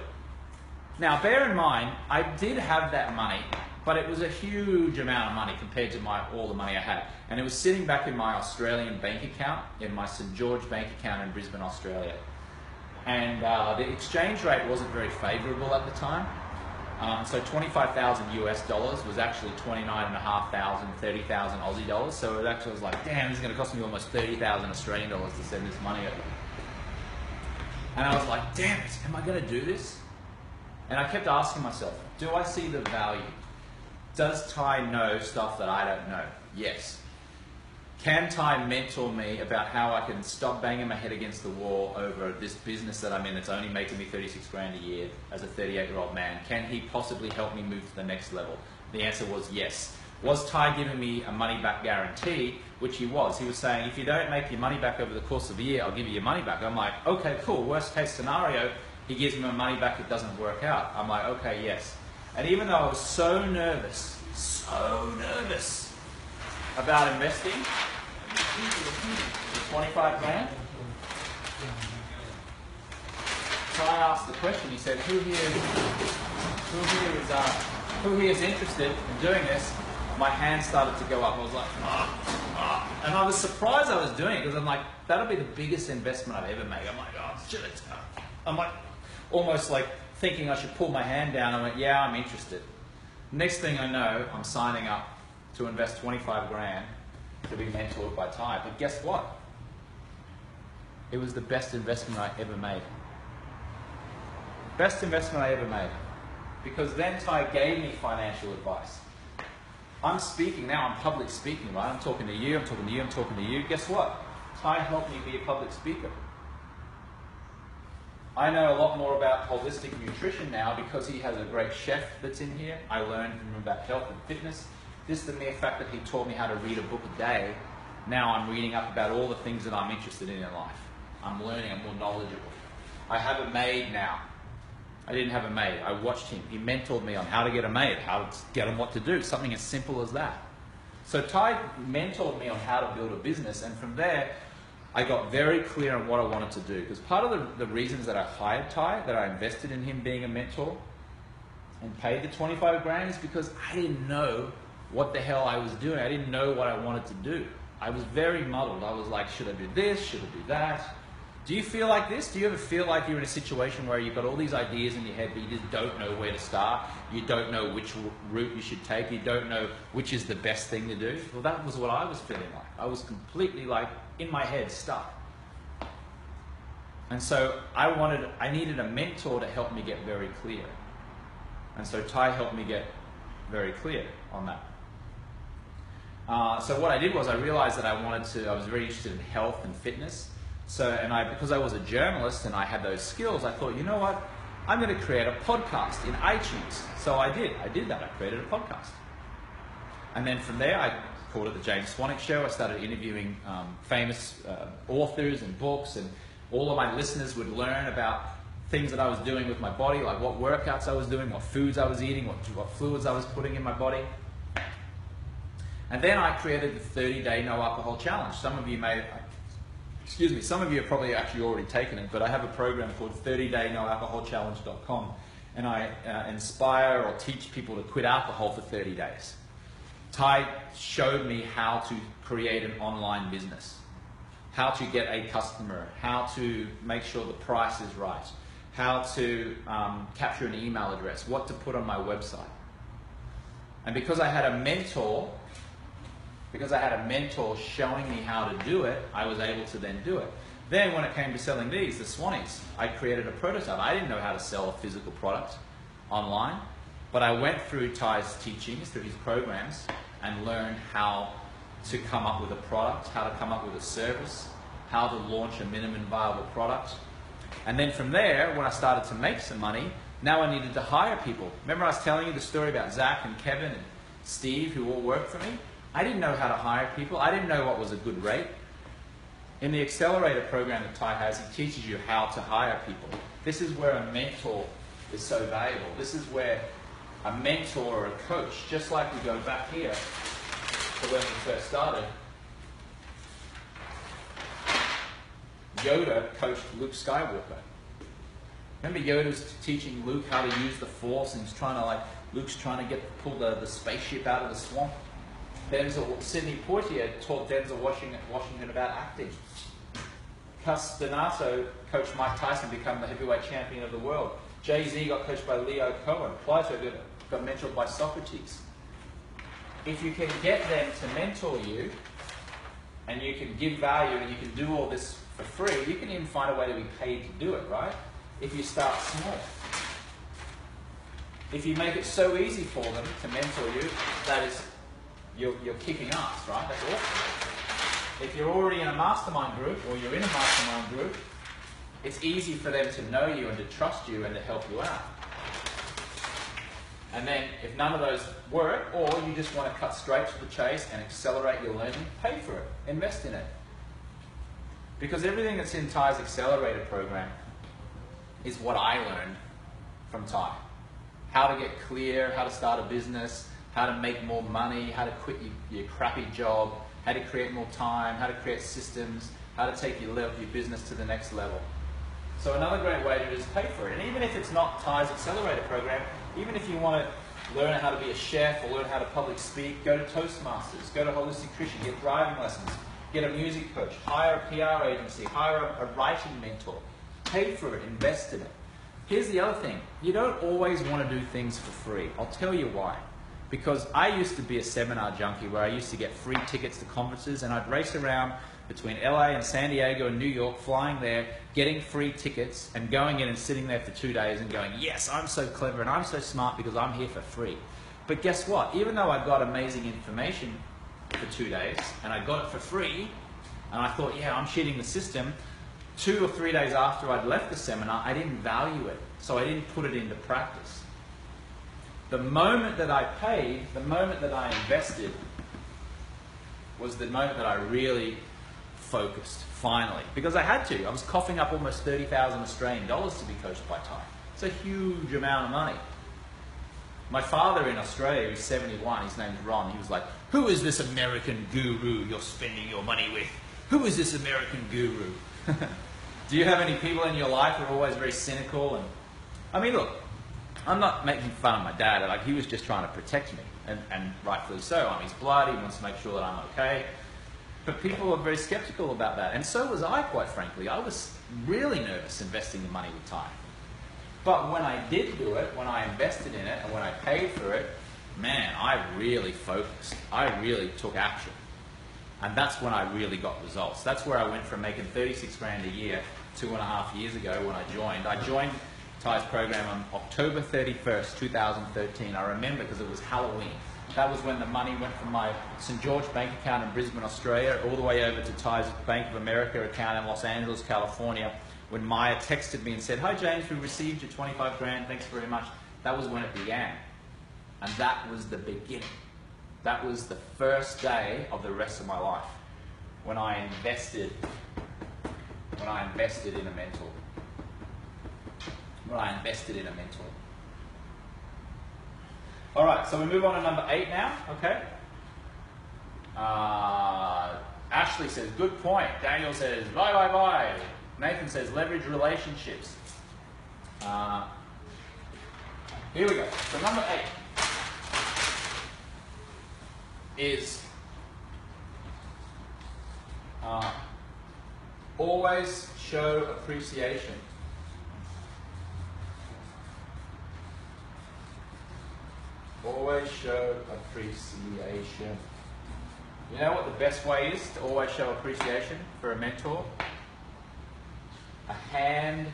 Now, bear in mind, I did have that money, but it was a huge amount of money compared to all the money I had. And it was sitting back in my Australian bank account, in my St. George bank account in Brisbane, Australia. And the exchange rate wasn't very favorable at the time. So 25,000 US dollars was actually 29,500, 30,000 Aussie dollars. So it actually was like, damn, this is going to cost me almost 30,000 Australian dollars to send this money over. And I was like, damn it, am I going to do this? And I kept asking myself, do I see the value? Does Ty know stuff that I don't know? Yes. Can Ty mentor me about how I can stop banging my head against the wall over this business that I'm in that's only making me 36 grand a year as a 38-year-old man? Can he possibly help me move to the next level? The answer was yes. Was Ty giving me a money-back guarantee? Which he was. He was saying, if you don't make your money back over the course of a year, I'll give you your money back. I'm like, okay, cool. Worst case scenario, he gives me my money back, it doesn't work out. I'm like, okay, yes. And even though I was so nervous about investing, 25 grand. So I asked the question. He said, "Who here is interested in doing this?" My hand started to go up. I was like, and I was surprised I was doing it because I'm like, that'll be the biggest investment I've ever made. I'm like, oh shit! I'm like, almost like thinking I should pull my hand down. I went, yeah, I'm interested. Next thing I know, I'm signing up to invest 25 grand. To be mentored by Ty. But guess what? It was the best investment I ever made. Best investment I ever made. Because then Ty gave me financial advice. I'm speaking now, I'm public speaking, right? I'm talking to you, I'm talking to you, I'm talking to you. Guess what? Ty helped me be a public speaker. I know a lot more about holistic nutrition now because he has a great chef that's in here. I learned from him about health and fitness. Just the mere fact that he taught me how to read a book a day, now I'm reading up about all the things that I'm interested in life. I'm learning, I'm more knowledgeable. I have a maid now. I didn't have a maid. I watched him. He mentored me on how to get a maid, how to get him what to do, something as simple as that. So Ty mentored me on how to build a business, and from there, I got very clear on what I wanted to do. Because part of the reasons that I hired Ty, that I invested in him being a mentor, and paid the 25 grand is because I didn't know what the hell I was doing. I didn't know what I wanted to do. I was very muddled. I was like, should I do this? Should I do that? Do you feel like this? Do you ever feel like you're in a situation where you've got all these ideas in your head, but you just don't know where to start? You don't know which route you should take. You don't know which is the best thing to do? Well, that was what I was feeling like. I was completely like, in my head, stuck. And so I needed a mentor to help me get very clear. And so Ty helped me get very clear on that. So what I did was I realized that I was very interested in health and fitness. So, because I was a journalist and I had those skills, I thought, you know what? I'm going to create a podcast in iTunes. So I did that. I created a podcast. And then from there, I called it the James Swanwick Show. I started interviewing famous authors and books, and all of my listeners would learn about things that I was doing with my body, like what workouts I was doing, what foods I was eating, what fluids I was putting in my body. And then I created the 30-day no alcohol challenge. Some of you have probably actually already taken it, but I have a program called 30daynoalcoholchallenge.com, and I inspire or teach people to quit alcohol for 30 days. Ty showed me how to create an online business. how to get a customer, how to make sure the price is right, how to capture an email address, what to put on my website. And because I had a mentor showing me how to do it, I was able to then do it. Then when it came to selling these, the Swannies, I created a prototype. I didn't know how to sell a physical product online, but I went through Ty's teachings, through his programs, and learned how to come up with a product, how to come up with a service, how to launch a minimum viable product. And then from there, when I started to make some money, now I needed to hire people. Remember I was telling you the story about Zach and Kevin and Steve who all worked for me? I didn't know how to hire people. I didn't know what was a good rate. In the accelerator program that Ty has, he teaches you how to hire people. This is where a mentor is so valuable. This is where a mentor or a coach, just like we go back here to when we first started, Yoda coached Luke Skywalker. Remember Yoda's teaching Luke how to use the Force, and he's trying to Luke's trying to pull the spaceship out of the swamp. Sidney Poitier taught Denzel Washington about acting. Castaneto coached Mike Tyson to become the heavyweight champion of the world. Jay-Z got coached by Leo Cohen. Plato got mentored by Socrates. If you can get them to mentor you, and you can give value, and you can do all this for free, you can even find a way to be paid to do it, right? If you start small. If you make it so easy for them to mentor you, that is, you're kicking ass, right? That's awesome. If you're already in a mastermind group, or you're in a mastermind group, it's easy for them to know you and to trust you and to help you out. And then if none of those work, or you just want to cut straight to the chase and accelerate your learning, pay for it, invest in it. Because everything that's in Ty's accelerator program is what I learned from Ty. How to get clear, how to start a business, how to make more money, how to quit your crappy job, how to create more time, how to create systems, how to take your business to the next level. So another great way to do is pay for it. And even if it's not Ty's accelerator program, even if you want to learn how to be a chef or learn how to public speak, go to Toastmasters, go to Holistic Christian, get driving lessons, get a music coach, hire a PR agency, hire a writing mentor, pay for it, invest in it. Here's the other thing. You don't always want to do things for free. I'll tell you why. Because I used to be a seminar junkie where I used to get free tickets to conferences, and I'd race around between LA and San Diego and New York, flying there, getting free tickets and going in and sitting there for 2 days and going, yes, I'm so clever and I'm so smart because I'm here for free. But guess what? Even though I got amazing information for 2 days and I got it for free, and I thought, yeah, I'm cheating the system, 2 or 3 days after I'd left the seminar, I didn't value it. So I didn't put it into practice. The moment that I paid, the moment that I invested, was the moment that I really focused, finally. Because I had to. I was coughing up almost 30,000 Australian dollars to be coached by Ty. It's a huge amount of money. My father in Australia, who's 71, his name's Ron, he was like, who is this American guru you're spending your money with? Who is this American guru? Do you have any people in your life who are always very cynical? And I mean, look, I'm not making fun of my dad. Like, he was just trying to protect me, and rightfully so. I'm his blood. He wants to make sure that I'm okay. But people are very skeptical about that, and so was I, quite frankly. I was really nervous investing the money with Ty. But when I did do it, when I invested in it, and when I paid for it, man, I really focused. I really took action. And that's when I really got results. That's where I went from making 36 grand a year 2.5 years ago when I joined. I joined Ty's program on October 31st, 2013. I remember because it was Halloween. That was when the money went from my St. George bank account in Brisbane, Australia, all the way over to Ty's Bank of America account in Los Angeles, California, when Maya texted me and said, hi James, we received your 25 grand, thanks very much. That was when it began. And that was the beginning. That was the first day of the rest of my life, when I invested in a mentor. When I invested in a mentor. All right, so we move on to number 8 now, okay? Ashley says, good point. Daniel says, bye, bye, bye. Nathan says, leverage relationships. Here we go. So number 8 is Always show appreciation. Always show appreciation. You know what the best way is to always show appreciation for a mentor? A hand,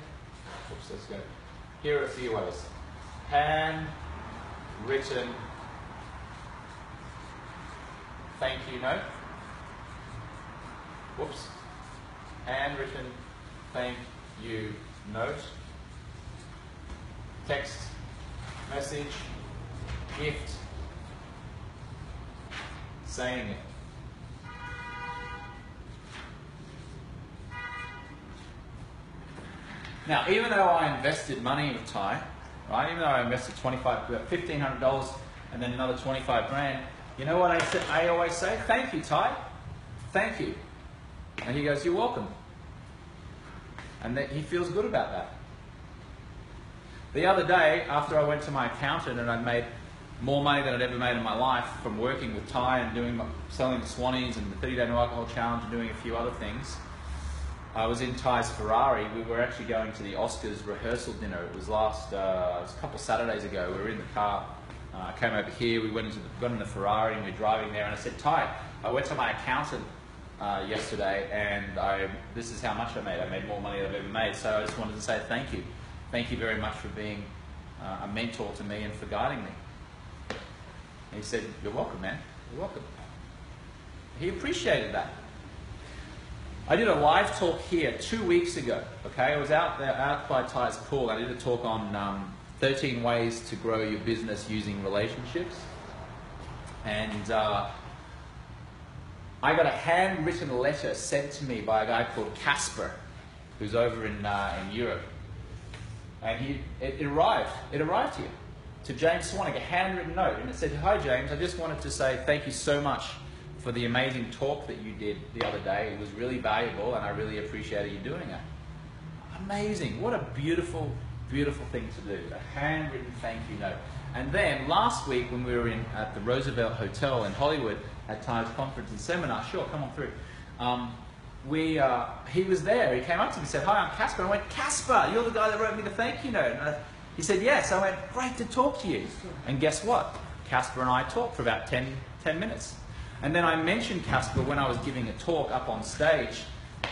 oops, let's go. Here are a few ways. Handwritten thank you note. Whoops. Handwritten thank you note. Text, message, gift, saying it. Now, even though I invested money with Ty, right? Even though I invested $1,500 and then another 25 grand, you know what I always say? Thank you, Ty. Thank you. And he goes, you're welcome. And he feels good about that. The other day, after I went to my accountant and I'd made more money than I'd ever made in my life from working with Ty and selling the Swannies and the 30-day no alcohol challenge and doing a few other things, I was in Ty's Ferrari. We were actually going to the Oscars rehearsal dinner. It was it was a couple Saturdays ago. We were in the car. I came over here. We got in the Ferrari and we were driving there. And I said, Ty, I went to my accountant yesterday and this is how much I made. I made more money than I've ever made. So I just wanted to say thank you. Thank you very much for being a mentor to me and for guiding me. And he said, you're welcome, man. You're welcome. He appreciated that. I did a live talk here 2 weeks ago, okay? I was out by Ty's pool. I did a talk on 13 ways to grow your business using relationships. And I got a handwritten letter sent to me by a guy called Casper, who's over in Europe. And it arrived here to James Swannick, a handwritten note. And it said, hi James, I just wanted to say thank you so much for the amazing talk that you did the other day. It was really valuable and I really appreciated you doing it. Amazing. What a beautiful, beautiful thing to do. A handwritten thank you note. And then last week when we were at the Roosevelt Hotel in Hollywood at Ty's conference and seminar, sure, come on through. He was there. He came up to me and said, hi, I'm Casper. I went, Casper, you're the guy that wrote me the thank you note. And he said, yes. I went, great to talk to you. And guess what? Casper and I talked for about 10 minutes. And then I mentioned Casper when I was giving a talk up on stage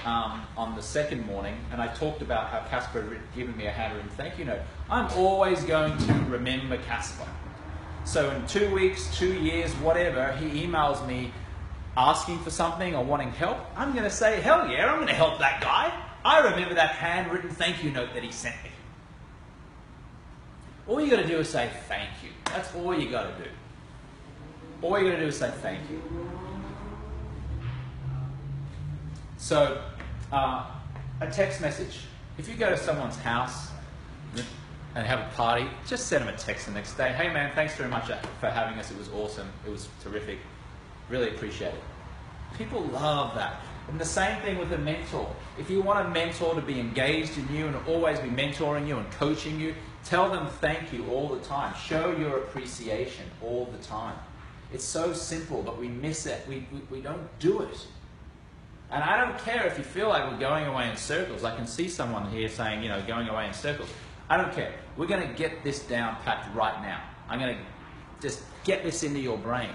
on the second morning, and I talked about how Casper had given me a handwritten thank you note. I'm always going to remember Casper. So in 2 weeks, 2 years, whatever, he emails me asking for something or wanting help. I'm going to say, hell yeah, I'm going to help that guy. I remember that handwritten thank you note that he sent me. All you got to do is say thank you. That's all you got to do. All you got to do is say thank you. So, a text message. If you go to someone's house and have a party, just send them a text the next day. Hey man, thanks very much for having us. It was awesome. It was terrific. Really appreciate it. People love that. And the same thing with a mentor. If you want a mentor to be engaged in you and always be mentoring you and coaching you, tell them thank you all the time. Show your appreciation all the time. It's so simple, but we miss it. We don't do it. And I don't care if you feel like we're going away in circles. I can see someone here saying, you know, going away in circles. I don't care. We're going to get this down packed right now. I'm going to just get this into your brain.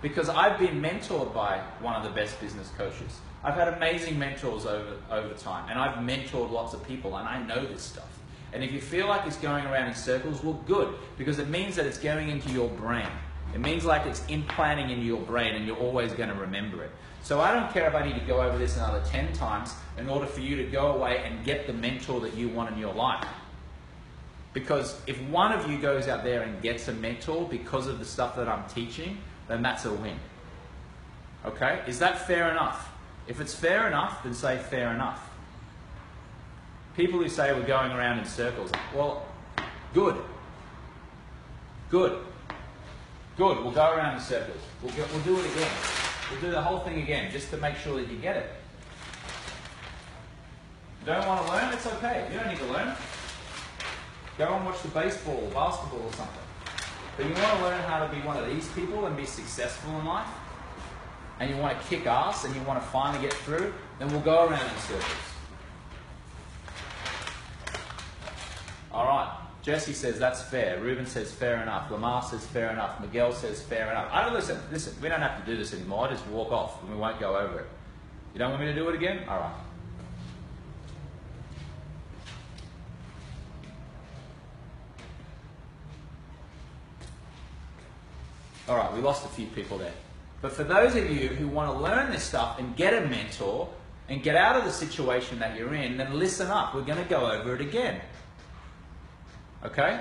Because I've been mentored by one of the best business coaches. I've had amazing mentors over time. And I've mentored lots of people, and I know this stuff. And if you feel like it's going around in circles, well, good. Because it means that it's going into your brain. It means like it's implanting into your brain and you're always going to remember it. So I don't care if I need to go over this another 10 times in order for you to go away and get the mentor that you want in your life. Because if one of you goes out there and gets a mentor because of the stuff that I'm teaching, then that's a win. Okay? Is that fair enough? If it's fair enough, then say fair enough. People who say we're going around in circles, well, good. Good. Good, we'll go around in circles. We'll do it again. We'll do the whole thing again, just to make sure that you get it. Don't want to learn? It's okay. You don't need to learn. Go and watch the baseball or basketball or something. But you want to learn how to be one of these people and be successful in life? and you want to kick ass and you want to finally get through, then we'll go around in circles. All right. Jesse says that's fair. Ruben says fair enough. Lamar says fair enough. Miguel says fair enough. I don't listen. Listen, we don't have to do this anymore. I just walk off and we won't go over it. You don't want me to do it again? All right. All right, we lost a few people there. But for those of you who want to learn this stuff and get a mentor and get out of the situation that you're in, then listen up. We're going to go over it again. Okay?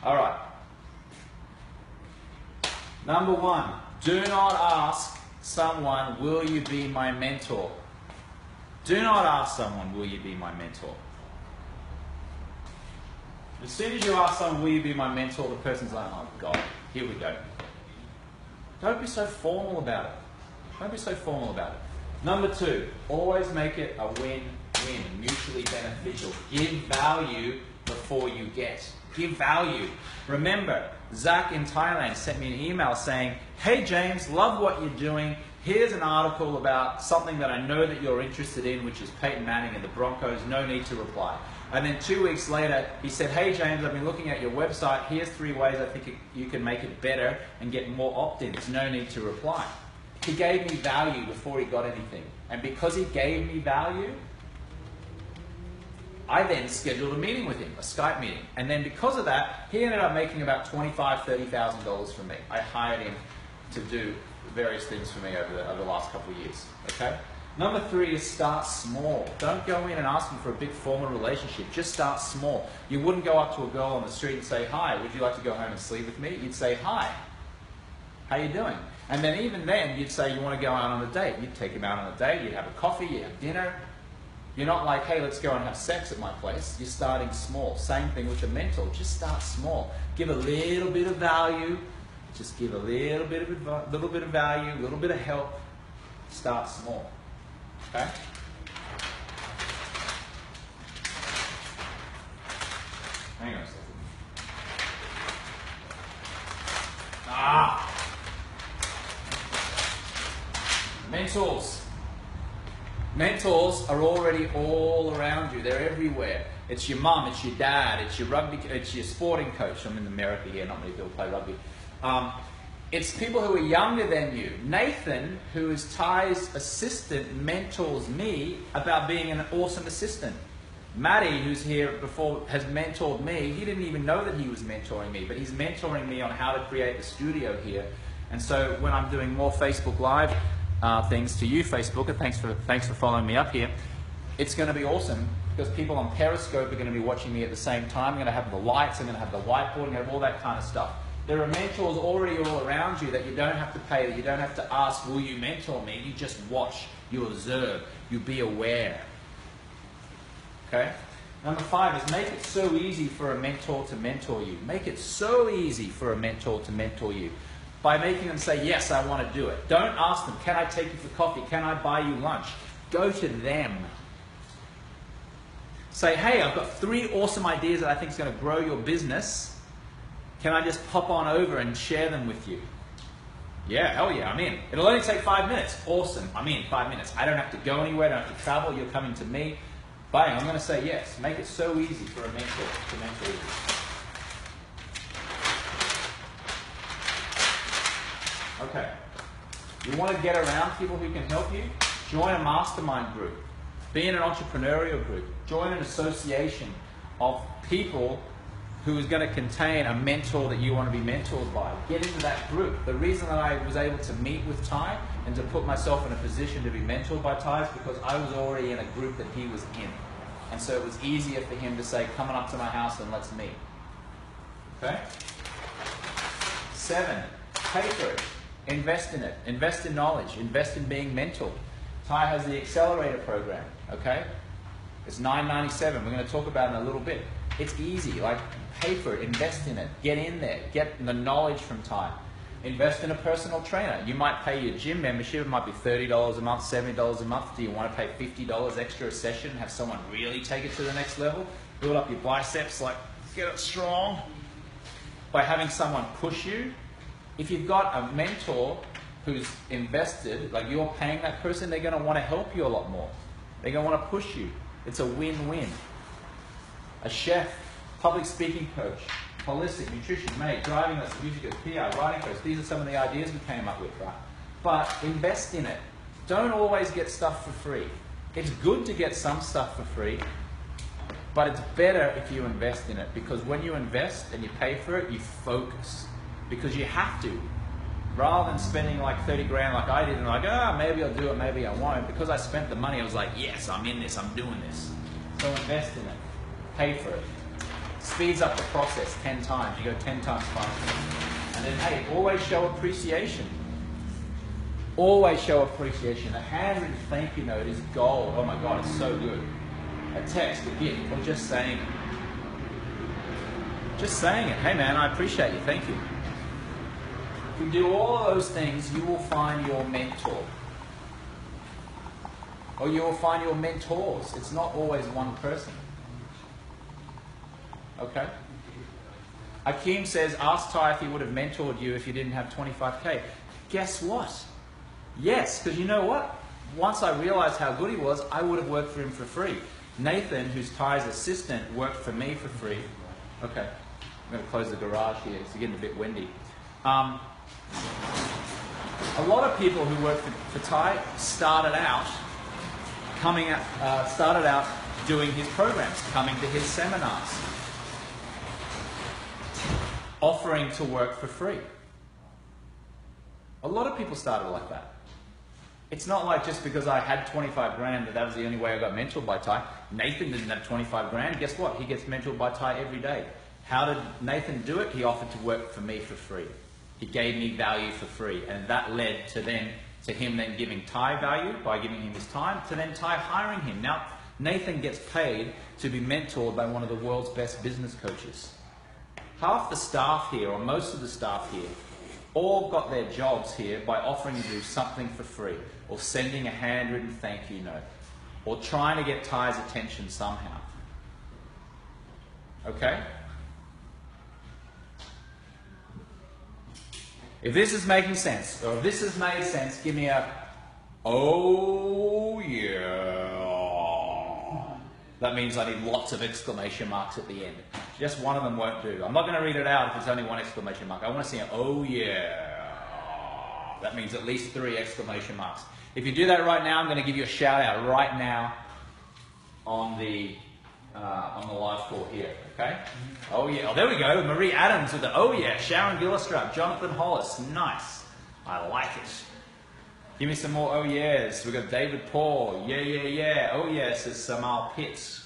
All right. Number one, do not ask someone, will you be my mentor? Do not ask someone, will you be my mentor? As soon as you ask someone, will you be my mentor, the person's like, oh God, here we go. Don't be so formal about it. Don't be so formal about it. Number two, always make it a win-win, mutually beneficial. Give value before you get. Give value. Remember, Zach in Thailand sent me an email saying, hey James, love what you're doing. Here's an article about something that I know that you're interested in, which is Peyton Manning and the Broncos. No need to reply. And then 2 weeks later, he said, hey James, I've been looking at your website. Here's 3 ways I think you can make it better and get more opt-ins. No need to reply. He gave me value before he got anything. And because he gave me value, I then scheduled a meeting with him, a Skype meeting. And then because of that, he ended up making about $25,000, $30,000 from me. I hired him to do various things for me over the last couple of years. Okay? Number three is start small. Don't go in and ask them for a big formal relationship. Just start small. You wouldn't go up to a girl on the street and say, hi, would you like to go home and sleep with me? You'd say, hi, how you doing? And then even then, you'd say you want to go out on a date. You'd take him out on a date, you'd have a coffee, you'd have dinner. You're not like, hey, let's go and have sex at my place. You're starting small. Same thing with a mentor. Just start small. Give a little bit of value. Just give a little bit of value, a little bit of help. Start small. Okay? Hang on a second. Mentors. Mentors are already all around you. They're everywhere. It's your mum, it's your dad, it's your it's your sporting coach. I'm in America here, not many people play rugby. It's people who are younger than you. Nathan, who is Ty's assistant, mentors me about being an awesome assistant. Maddie, who's here before, has mentored me. He didn't even know that he was mentoring me, but he's mentoring me on how to create the studio here. And so when I'm doing more Facebook Live things to you, Facebook, and thanks for following me up here, it's going to be awesome because people on Periscope are going to be watching me at the same time. I'm going to have the lights, I'm going to have the whiteboard, I'm going to have all that kind of stuff. There are mentors already all around you that you don't have to pay, that you don't have to ask, will you mentor me? You just watch, you observe, you be aware. Okay? Number 5 is make it so easy for a mentor to mentor you. Make it so easy for a mentor to mentor you by making them say, yes, I want to do it. Don't ask them, can I take you for coffee? Can I buy you lunch? Go to them. Say, hey, I've got 3 awesome ideas that I think is going to grow your business. Can I just pop on over and share them with you? Yeah, hell yeah, I'm in. It'll only take 5 minutes. Awesome, I'm in 5 minutes. I don't have to go anywhere, I don't have to travel, you're coming to me. Bang, I'm going to say yes. Make it so easy for a mentor to mentor you. Okay. You want to get around people who can help you? Join a mastermind group. Be in an entrepreneurial group. Join an association of people who is going to contain a mentor that you want to be mentored by. Get into that group. The reason that I was able to meet with Ty and to put myself in a position to be mentored by Ty is because I was already in a group that he was in. And so it was easier for him to say, come on up to my house and let's meet. Okay? 7, pay for it. Invest in it. Invest in knowledge. Invest in being mentored. Ty has the accelerator program. Okay? It's $9.97. We're going to talk about it in a little bit. It's easy. Like, pay for it. Invest in it. Get in there. Get the knowledge from Ty. Invest in a personal trainer. You might pay your gym membership. It might be $30 a month, $70 a month. Do you want to pay $50 extra a session and have someone really take it to the next level? Build up your biceps like get it strong. By having someone push you. If you've got a mentor who's invested, like you're paying that person, they're going to want to help you a lot more. They're going to want to push you. It's a win-win. A chef, public speaking coach, holistic, nutrition, mate, driving lesson, music coach, PR, writing coach. These are some of the ideas we came up with, right? But invest in it. Don't always get stuff for free. It's good to get some stuff for free, but it's better if you invest in it, because when you invest and you pay for it, you focus. Because you have to. Rather than spending like 30 grand like I did and like, maybe I'll do it, maybe I won't. Because I spent the money, I was like, yes, I'm in this, I'm doing this. So invest in it. Pay for it. Speeds up the process 10 times. You go 10 times faster. And then, hey, always show appreciation. Always show appreciation. A handwritten thank you note is gold. Oh my God, it's so good. A text, a gift, or just saying it. Just saying it. Hey man, I appreciate you. Thank you. If you do all of those things, you will find your mentor. Or you will find your mentors. It's not always one person. Okay? Akeem says, ask Ty if he would have mentored you if you didn't have 25K. Guess what? Yes, because you know what? Once I realized how good he was, I would have worked for him for free. Nathan, who's Ty's assistant, worked for me for free. Okay, I'm going to close the garage here. It's getting a bit windy. A lot of people who work for Ty started out doing his programs, coming to his seminars, offering to work for free. A lot of people started like that. It's not like just because I had 25 grand that was the only way I got mentored by Ty. Nathan didn't have 25 grand. Guess what? He gets mentored by Ty every day. How did Nathan do it? He offered to work for me for free. He gave me value for free. And that led to him then giving Ty value by giving him his time, to then Ty hiring him. Now, Nathan gets paid to be mentored by one of the world's best business coaches. Half the staff here, or most of the staff here, all got their jobs here by offering to do something for free, or sending a handwritten thank you note, or trying to get Ty's attention somehow. Okay? If this is making sense, or if this has made sense, give me a, oh yeah. That means I need lots of exclamation marks at the end. Just one of them won't do. I'm not going to read it out if it's only one exclamation mark. I want to see an oh yeah. That means at least 3 exclamation marks. If you do that right now, I'm going to give you a shout out right now on the live call here. Okay? Oh yeah. Oh, there we go. Marie Adams with the oh yeah. Sharon Gillistrap, Jonathan Hollis. Nice. I like it. Give me some more oh yeahs. We've got David Paul. Yeah, yeah, yeah. Oh yeah, says Samal Pitts.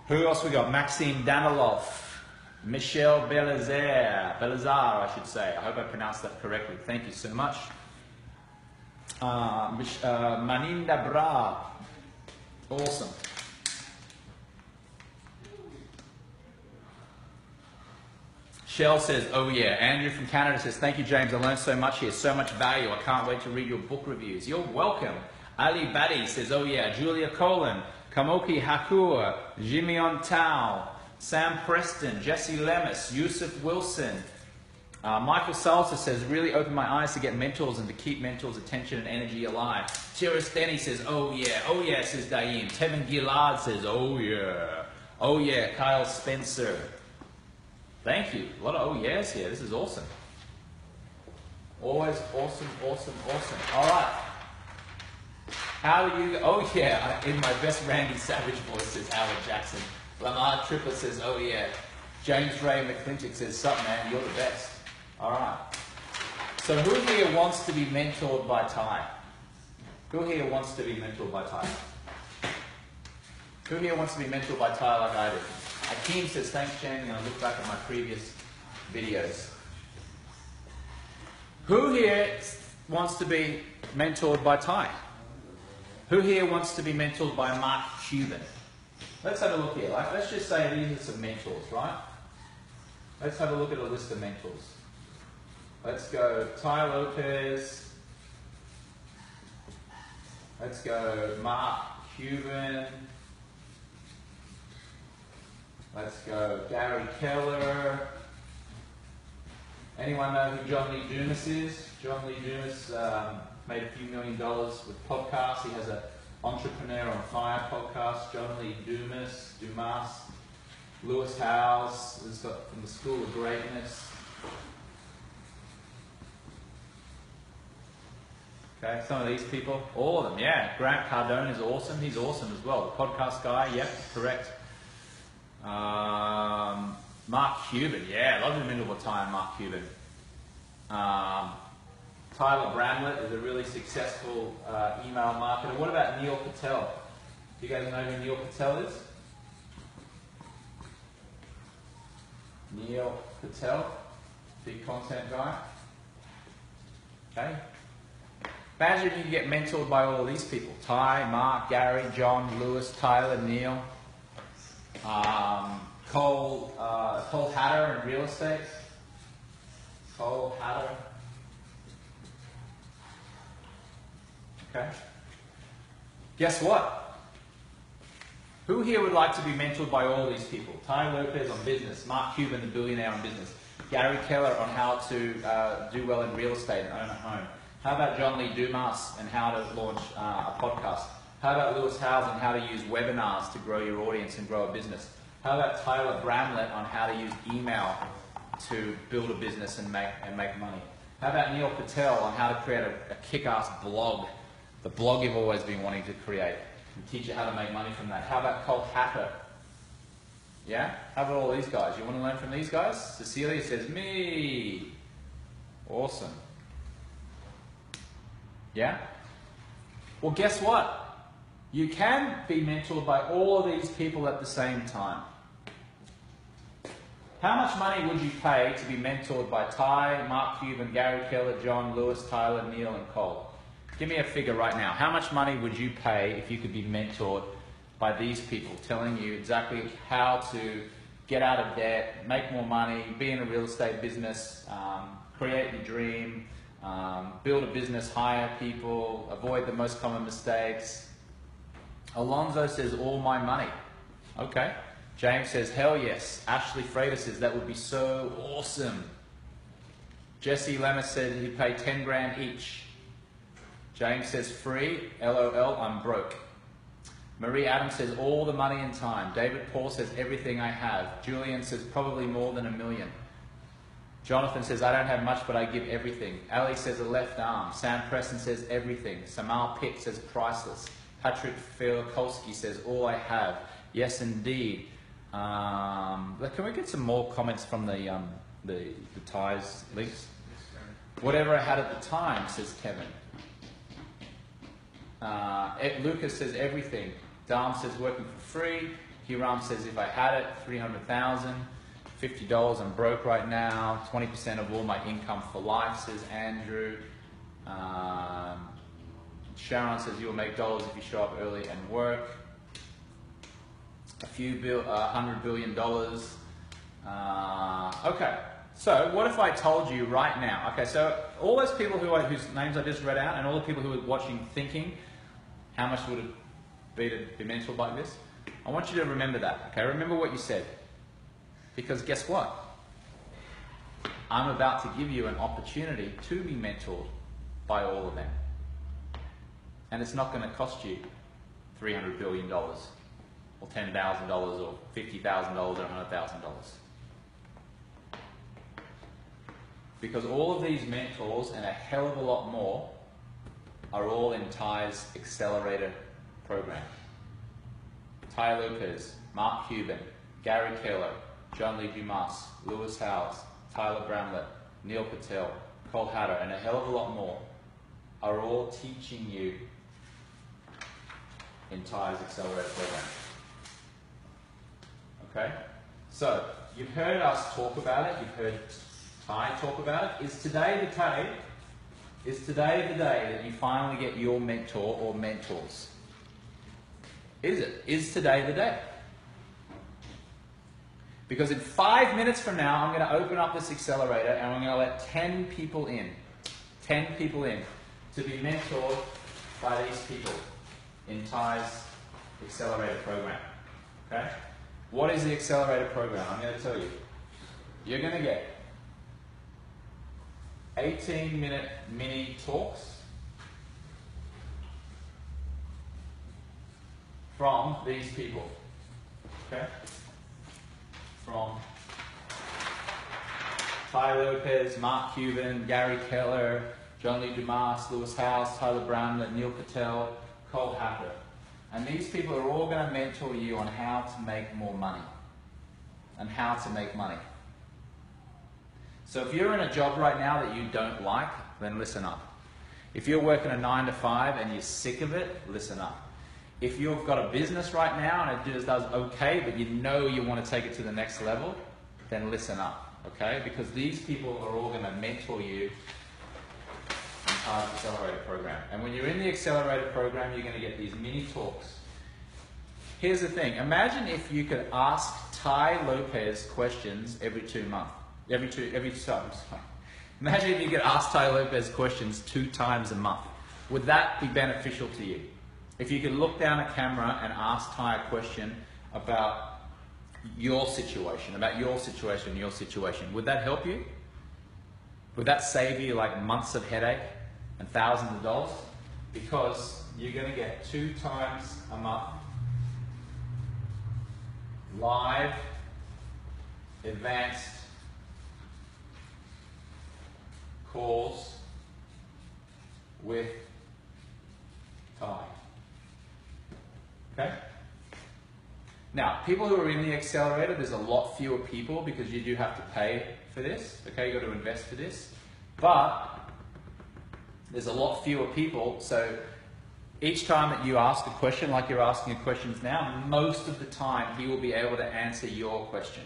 Who else we got? Maxime Danilov. Michelle Belazar, I should say. I hope I pronounced that correctly. Thank you so much. Maninda Bra. Awesome. Shell says, oh yeah. Andrew from Canada says, thank you, James. I learned so much here. So much value. I can't wait to read your book reviews. You're welcome. Ali Badi says, oh yeah. Julia Colin, Kamoki Hakur, Jimion Tao, Sam Preston, Jesse Lemus, Yusuf Wilson. Michael Salsa says, really opened my eyes to get mentors and to keep mentors' attention and energy alive. Tiris Denny says, oh yeah, says Daim. Tevin Gillard says, oh yeah, Kyle Spencer. Thank you. A lot of oh yes here. This is awesome. Always awesome. All right. How do you, oh yeah, in my best Randy Savage voice says Howard Jackson. Lamar Tripper says, oh yeah. James Ray McClintock says, sup man, you're the best. All right. So who here wants to be mentored by Ty? Who here wants to be mentored by Ty? Who here wants to be mentored by Ty like I did? Akeem says, thanks, Jamie, and I look back at my previous videos. Who here wants to be mentored by Ty? Who here wants to be mentored by Mark Cuban? Let's have a look here. Let's just say these are some mentors, right? Let's have a look at a list of mentors. Let's go Ty Lopez. Let's go Mark Cuban. Let's go. Gary Keller. Anyone know who John Lee Dumas is? John Lee Dumas made a few $1 million with podcasts. He has an Entrepreneur on Fire podcast. John Lee Dumas. Lewis Howes has got from the School of Greatness. Okay, some of these people, all of them, yeah. Grant Cardone is awesome. He's awesome as well. The podcast guy, yep, correct. Mark Cuban, yeah, a lot of them into time, Mark Cuban. Tyler Bramlett is a really successful email marketer. What about Neil Patel? Do you guys know who Neil Patel is? Neil Patel, big content guy. Okay. Imagine you get mentored by all of these people. Ty, Mark, Gary, John, Lewis, Tyler, Neil. Cole Hatter in real estate. Cole Hatter. Okay. Guess what? Who here would like to be mentored by all these people? Ty Lopez on business. Mark Cuban, the billionaire on business. Gary Keller on how to do well in real estate and own a home. How about John Lee Dumas and how to launch a podcast? How about Lewis Howes on how to use webinars to grow your audience and grow a business? How about Tyler Bramlett on how to use email to build a business and make money? How about Neil Patel on how to create a kick-ass blog, the blog you've always been wanting to create, and teach you how to make money from that? How about Cole Hatter? Yeah? How about all these guys? You want to learn from these guys? Cecilia says, me. Awesome. Yeah? Well, guess what? You can be mentored by all of these people at the same time. How much money would you pay to be mentored by Ty, Mark Cuban, Gary Keller, John, Lewis, Tyler, Neil, and Cole? Give me a figure right now. How much money would you pay if you could be mentored by these people, telling you exactly how to get out of debt, make more money, be in a real estate business, create your dream, build a business, hire people, avoid the most common mistakes? Alonzo says, all my money. Okay. James says, hell yes. Ashley Frater says, that would be so awesome. Jesse Lemmer said he'd pay 10 grand each. James says, free. LOL, I'm broke. Marie Adams says, all the money and time. David Paul says, everything I have. Julian says, probably more than $1 million. Jonathan says, I don't have much, but I give everything. Ali says, a left arm. Sam Preston says, everything. Samal Pitt says, priceless. Patrick Fielkowski says, all I have. Yes, indeed. Can we get some more comments from the ties links? Whatever I had at the time, says Kevin. Lucas says, everything. Dom says, working for free. Hiram says, if I had it, 300,000. $50, I'm broke right now. 20% of all my income for life, says Andrew. Sharon says, you will make dollars if you show up early and work. $100 billion. Okay, so what if I told you right now? Okay, so all those people whose names I just read out, and all the people who are watching thinking, how much would it be to be mentored like this? I want you to remember that. Okay, remember what you said. Because guess what? I'm about to give you an opportunity to be mentored by all of them. And it's not going to cost you $300 billion or $10,000 or $50,000 or $100,000. Because all of these mentors and a hell of a lot more are all in Ty's Accelerator program. Ty Lopez, Mark Cuban, Gary Keller, John Lee Dumas, Lewis Howes, Tyler Bramlett, Neil Patel, Cole Hatter, and a hell of a lot more are all teaching you in Ty's Accelerator program. Okay? So, you've heard us talk about it, you've heard Ty talk about it. Is today the day that you finally get your mentor or mentors? Is it? Is today the day? Because in 5 minutes from now, I'm going to open up this accelerator and I'm going to let 10 people in. 10 people in to be mentored by these people in Ty's Accelerator program. Okay? What is the accelerator program? I'm going to tell you. You're going to get 18-minute mini talks from these people. Okay? From Ty Lopez, Mark Cuban, Gary Keller, John Lee Dumas, Lewis Howes, Tyler Brown, Neil Patel, Cole Hacker. And these people are all going to mentor you on how to make more money and how to make money. So if you're in a job right now that you don't like, then listen up. If you're working a 9 to 5 and you're sick of it, listen up. If you've got a business right now and it just does okay, but you know you want to take it to the next level, then listen up, okay? Because these people are all going to mentor you in Ty's Accelerator program. And when you're in the Accelerator program, you're going to get these mini talks. Here's the thing. Imagine if you could ask Ty Lopez questions every 2 months. Every time. Imagine if you could ask Ty Lopez questions 2 times a month. Would that be beneficial to you? If you could look down a camera and ask Ty a question about your situation, would that help you? Would that save you like months of headache and thousands of dollars? Because you're going to get 2 times a month live, advanced calls with Ty. Okay? Now, people who are in the accelerator, there's a lot fewer people because you do have to pay for this. Okay, you've got to invest for this. But there's a lot fewer people, so each time that you ask a question, like you're asking questions now, most of the time he will be able to answer your question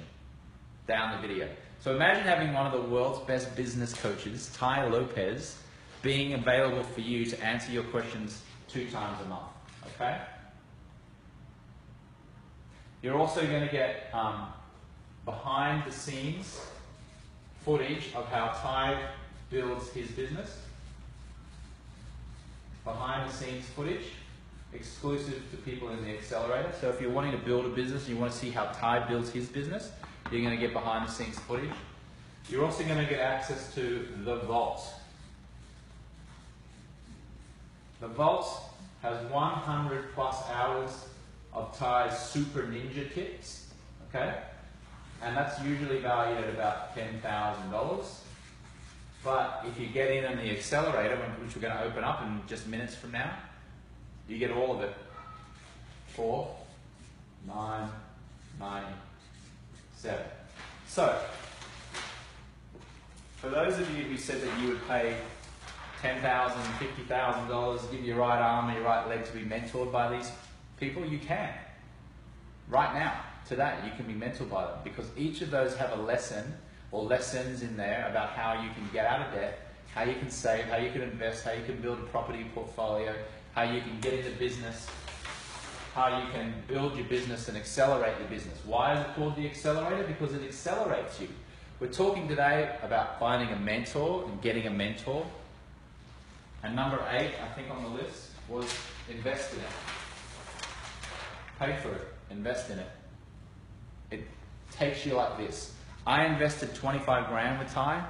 down the video. So imagine having one of the world's best business coaches, Ty Lopez, being available for you to answer your questions 2 times a month. Okay? You're also going to get behind the scenes footage of how Ty builds his business. Behind the scenes footage, exclusive to people in the accelerator. So if you're wanting to build a business and you want to see how Ty builds his business, you're going to get behind the scenes footage. You're also going to get access to the Vault. The Vault has 100 plus hours of Ty's super ninja tips, okay? And that's usually valued at about $10,000. But if you get in the accelerator, which we're going to open up in just minutes from now, you get all of it for $9.97. So, for those of you who said that you would pay $10,000, $50,000, give your right arm or your right leg to be mentored by these people, you can. Right now, today, you can be mentored by them because each of those have a lesson or lessons in there about how you can get out of debt, how you can save, how you can invest, how you can build a property portfolio, how you can get into business, how you can build your business and accelerate your business. Why is it called the accelerator? Because it accelerates you. We're talking today about finding a mentor and getting a mentor. And number 8, I think on the list, was invest in it. Pay for it. Invest in it. It takes you like this. I invested 25 grand with Ty.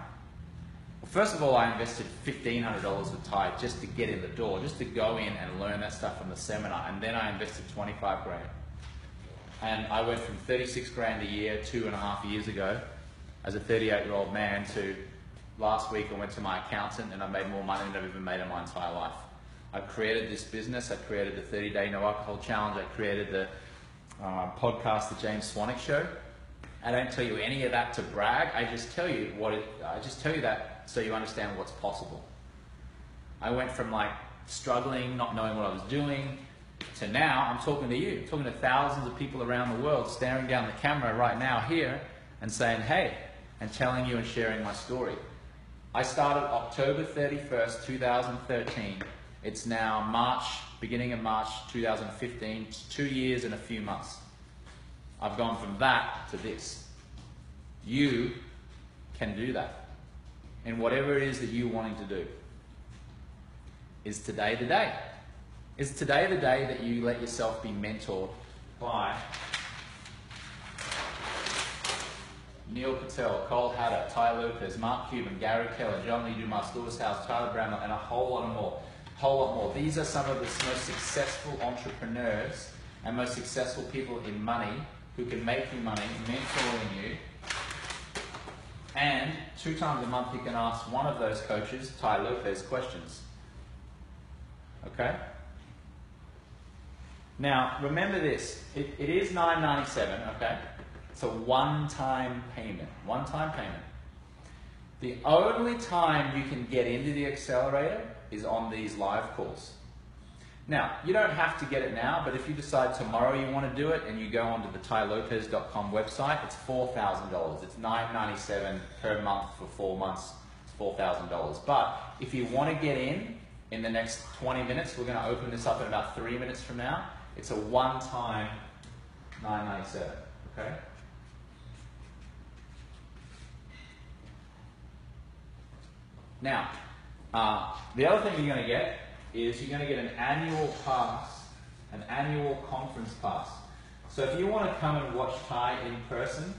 Well, first of all, I invested $1,500 with Ty just to get in the door, just to go in and learn that stuff from the seminar. And then I invested 25 grand. And I went from 36 grand a year 2.5 years ago as a 38-year-old man to last week I went to my accountant and I made more money than I've ever made in my entire life. I created this business. I created the 30-day no alcohol challenge. I created the podcast, the James Swanwick Show. I don't tell you any of that to brag. I just tell you that so you understand what's possible. I went from like struggling, not knowing what I was doing, to now I'm talking to you. I'm talking to thousands of people around the world, staring down the camera right now here and saying, hey, and telling you and sharing my story. I started October 31st, 2013. It's now beginning of March 2015, 2 years and a few months. I've gone from that to this. You can do that. And whatever it is that you're wanting to do. Is today the day? Is today the day that you let yourself be mentored by Neil Patel, Cole Hatter, Ty Lopez, Mark Cuban, Gary Keller, John Lee Dumas, Lewis House, Tyler Bramwell, and a whole lot more. These are some of the most successful entrepreneurs and most successful people in money who can make you money, mentoring you. And 2 times a month you can ask one of those coaches, Ty Lopez, questions. Okay? Now, remember this. It is $9.97, okay? It's a one-time payment. One-time payment. The only time you can get into the accelerator is on these live calls. Now, you don't have to get it now, but if you decide tomorrow you want to do it and you go onto the tylopez.com website, it's $4,000. It's $9.97 per month for 4 months. It's $4,000. But if you want to get in the next 20 minutes, we're going to open this up in about 3 minutes from now. It's a one-time $9.97. Okay? Now, the other thing you're going to get is you're going to get an annual pass, an annual conference pass. So if you want to come and watch Ty in person,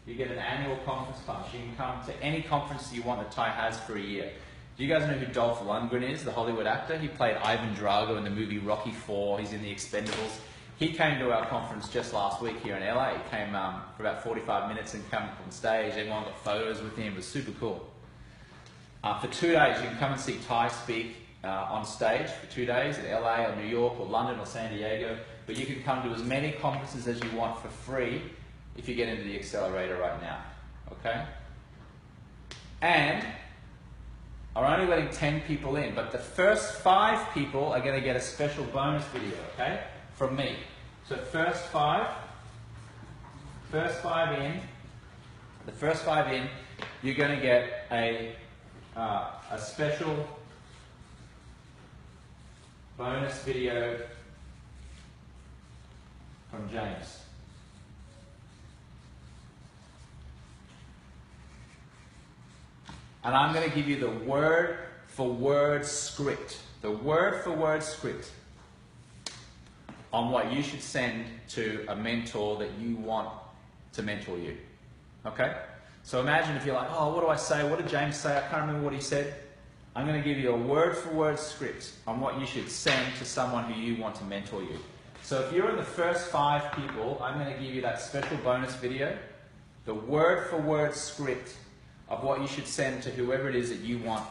you get an annual conference pass. You can come to any conference you want that Ty has for a year. Do you guys know who Dolph Lundgren is, the Hollywood actor? He played Ivan Drago in the movie Rocky IV. He's in The Expendables. He came to our conference just last week here in LA. He came for about 45 minutes and came on stage. Everyone got photos with him. It was super cool. For 2 days, you can come and see Ty speak on stage for 2 days in LA or New York or London or San Diego. But you can come to as many conferences as you want for free if you get into the accelerator right now. Okay? And I'm only letting 10 people in, but the first 5 people are going to get a special bonus video, okay, from me. So first five in, you're going to get a special bonus video from James. And I'm going to give you the word-for-word script. The word-for-word script on what you should send to a mentor that you want to mentor you. Okay? So imagine if you're like, oh, what do I say? What did James say? I can't remember what he said. I'm going to give you a word-for-word script on what you should send to someone who you want to mentor you. So if you're in the first 5 people, I'm going to give you that special bonus video, the word-for-word script of what you should send to whoever it is that you want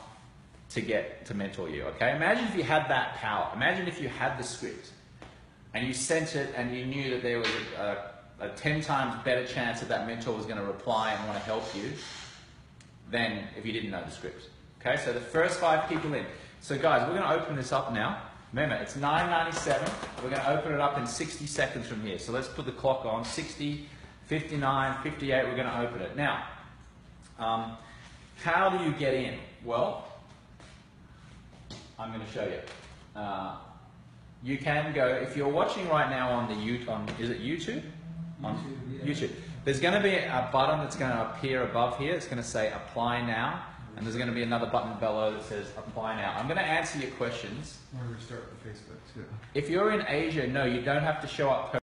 to get to mentor you, okay? Imagine if you had that power. Imagine if you had the script and you sent it and you knew that there was a 10 times better chance that that mentor was going to reply and want to help you than if you didn't know the script, okay? So the first 5 people in. So guys, we're going to open this up now. Remember, it's $9.97. We're going to open it up in 60 seconds from here. So let's put the clock on. 60, 59, 58, we're going to open it. Now, how do you get in? Well, I'm going to show you. You can go, if you're watching right now on the is it YouTube? YouTube. There's going to be a button that's going to appear above here. It's going to say apply now. And there's going to be another button below that says apply now. I'm going to answer your questions. We're going to start with Facebook too. If you're in Asia, no, you don't have to show up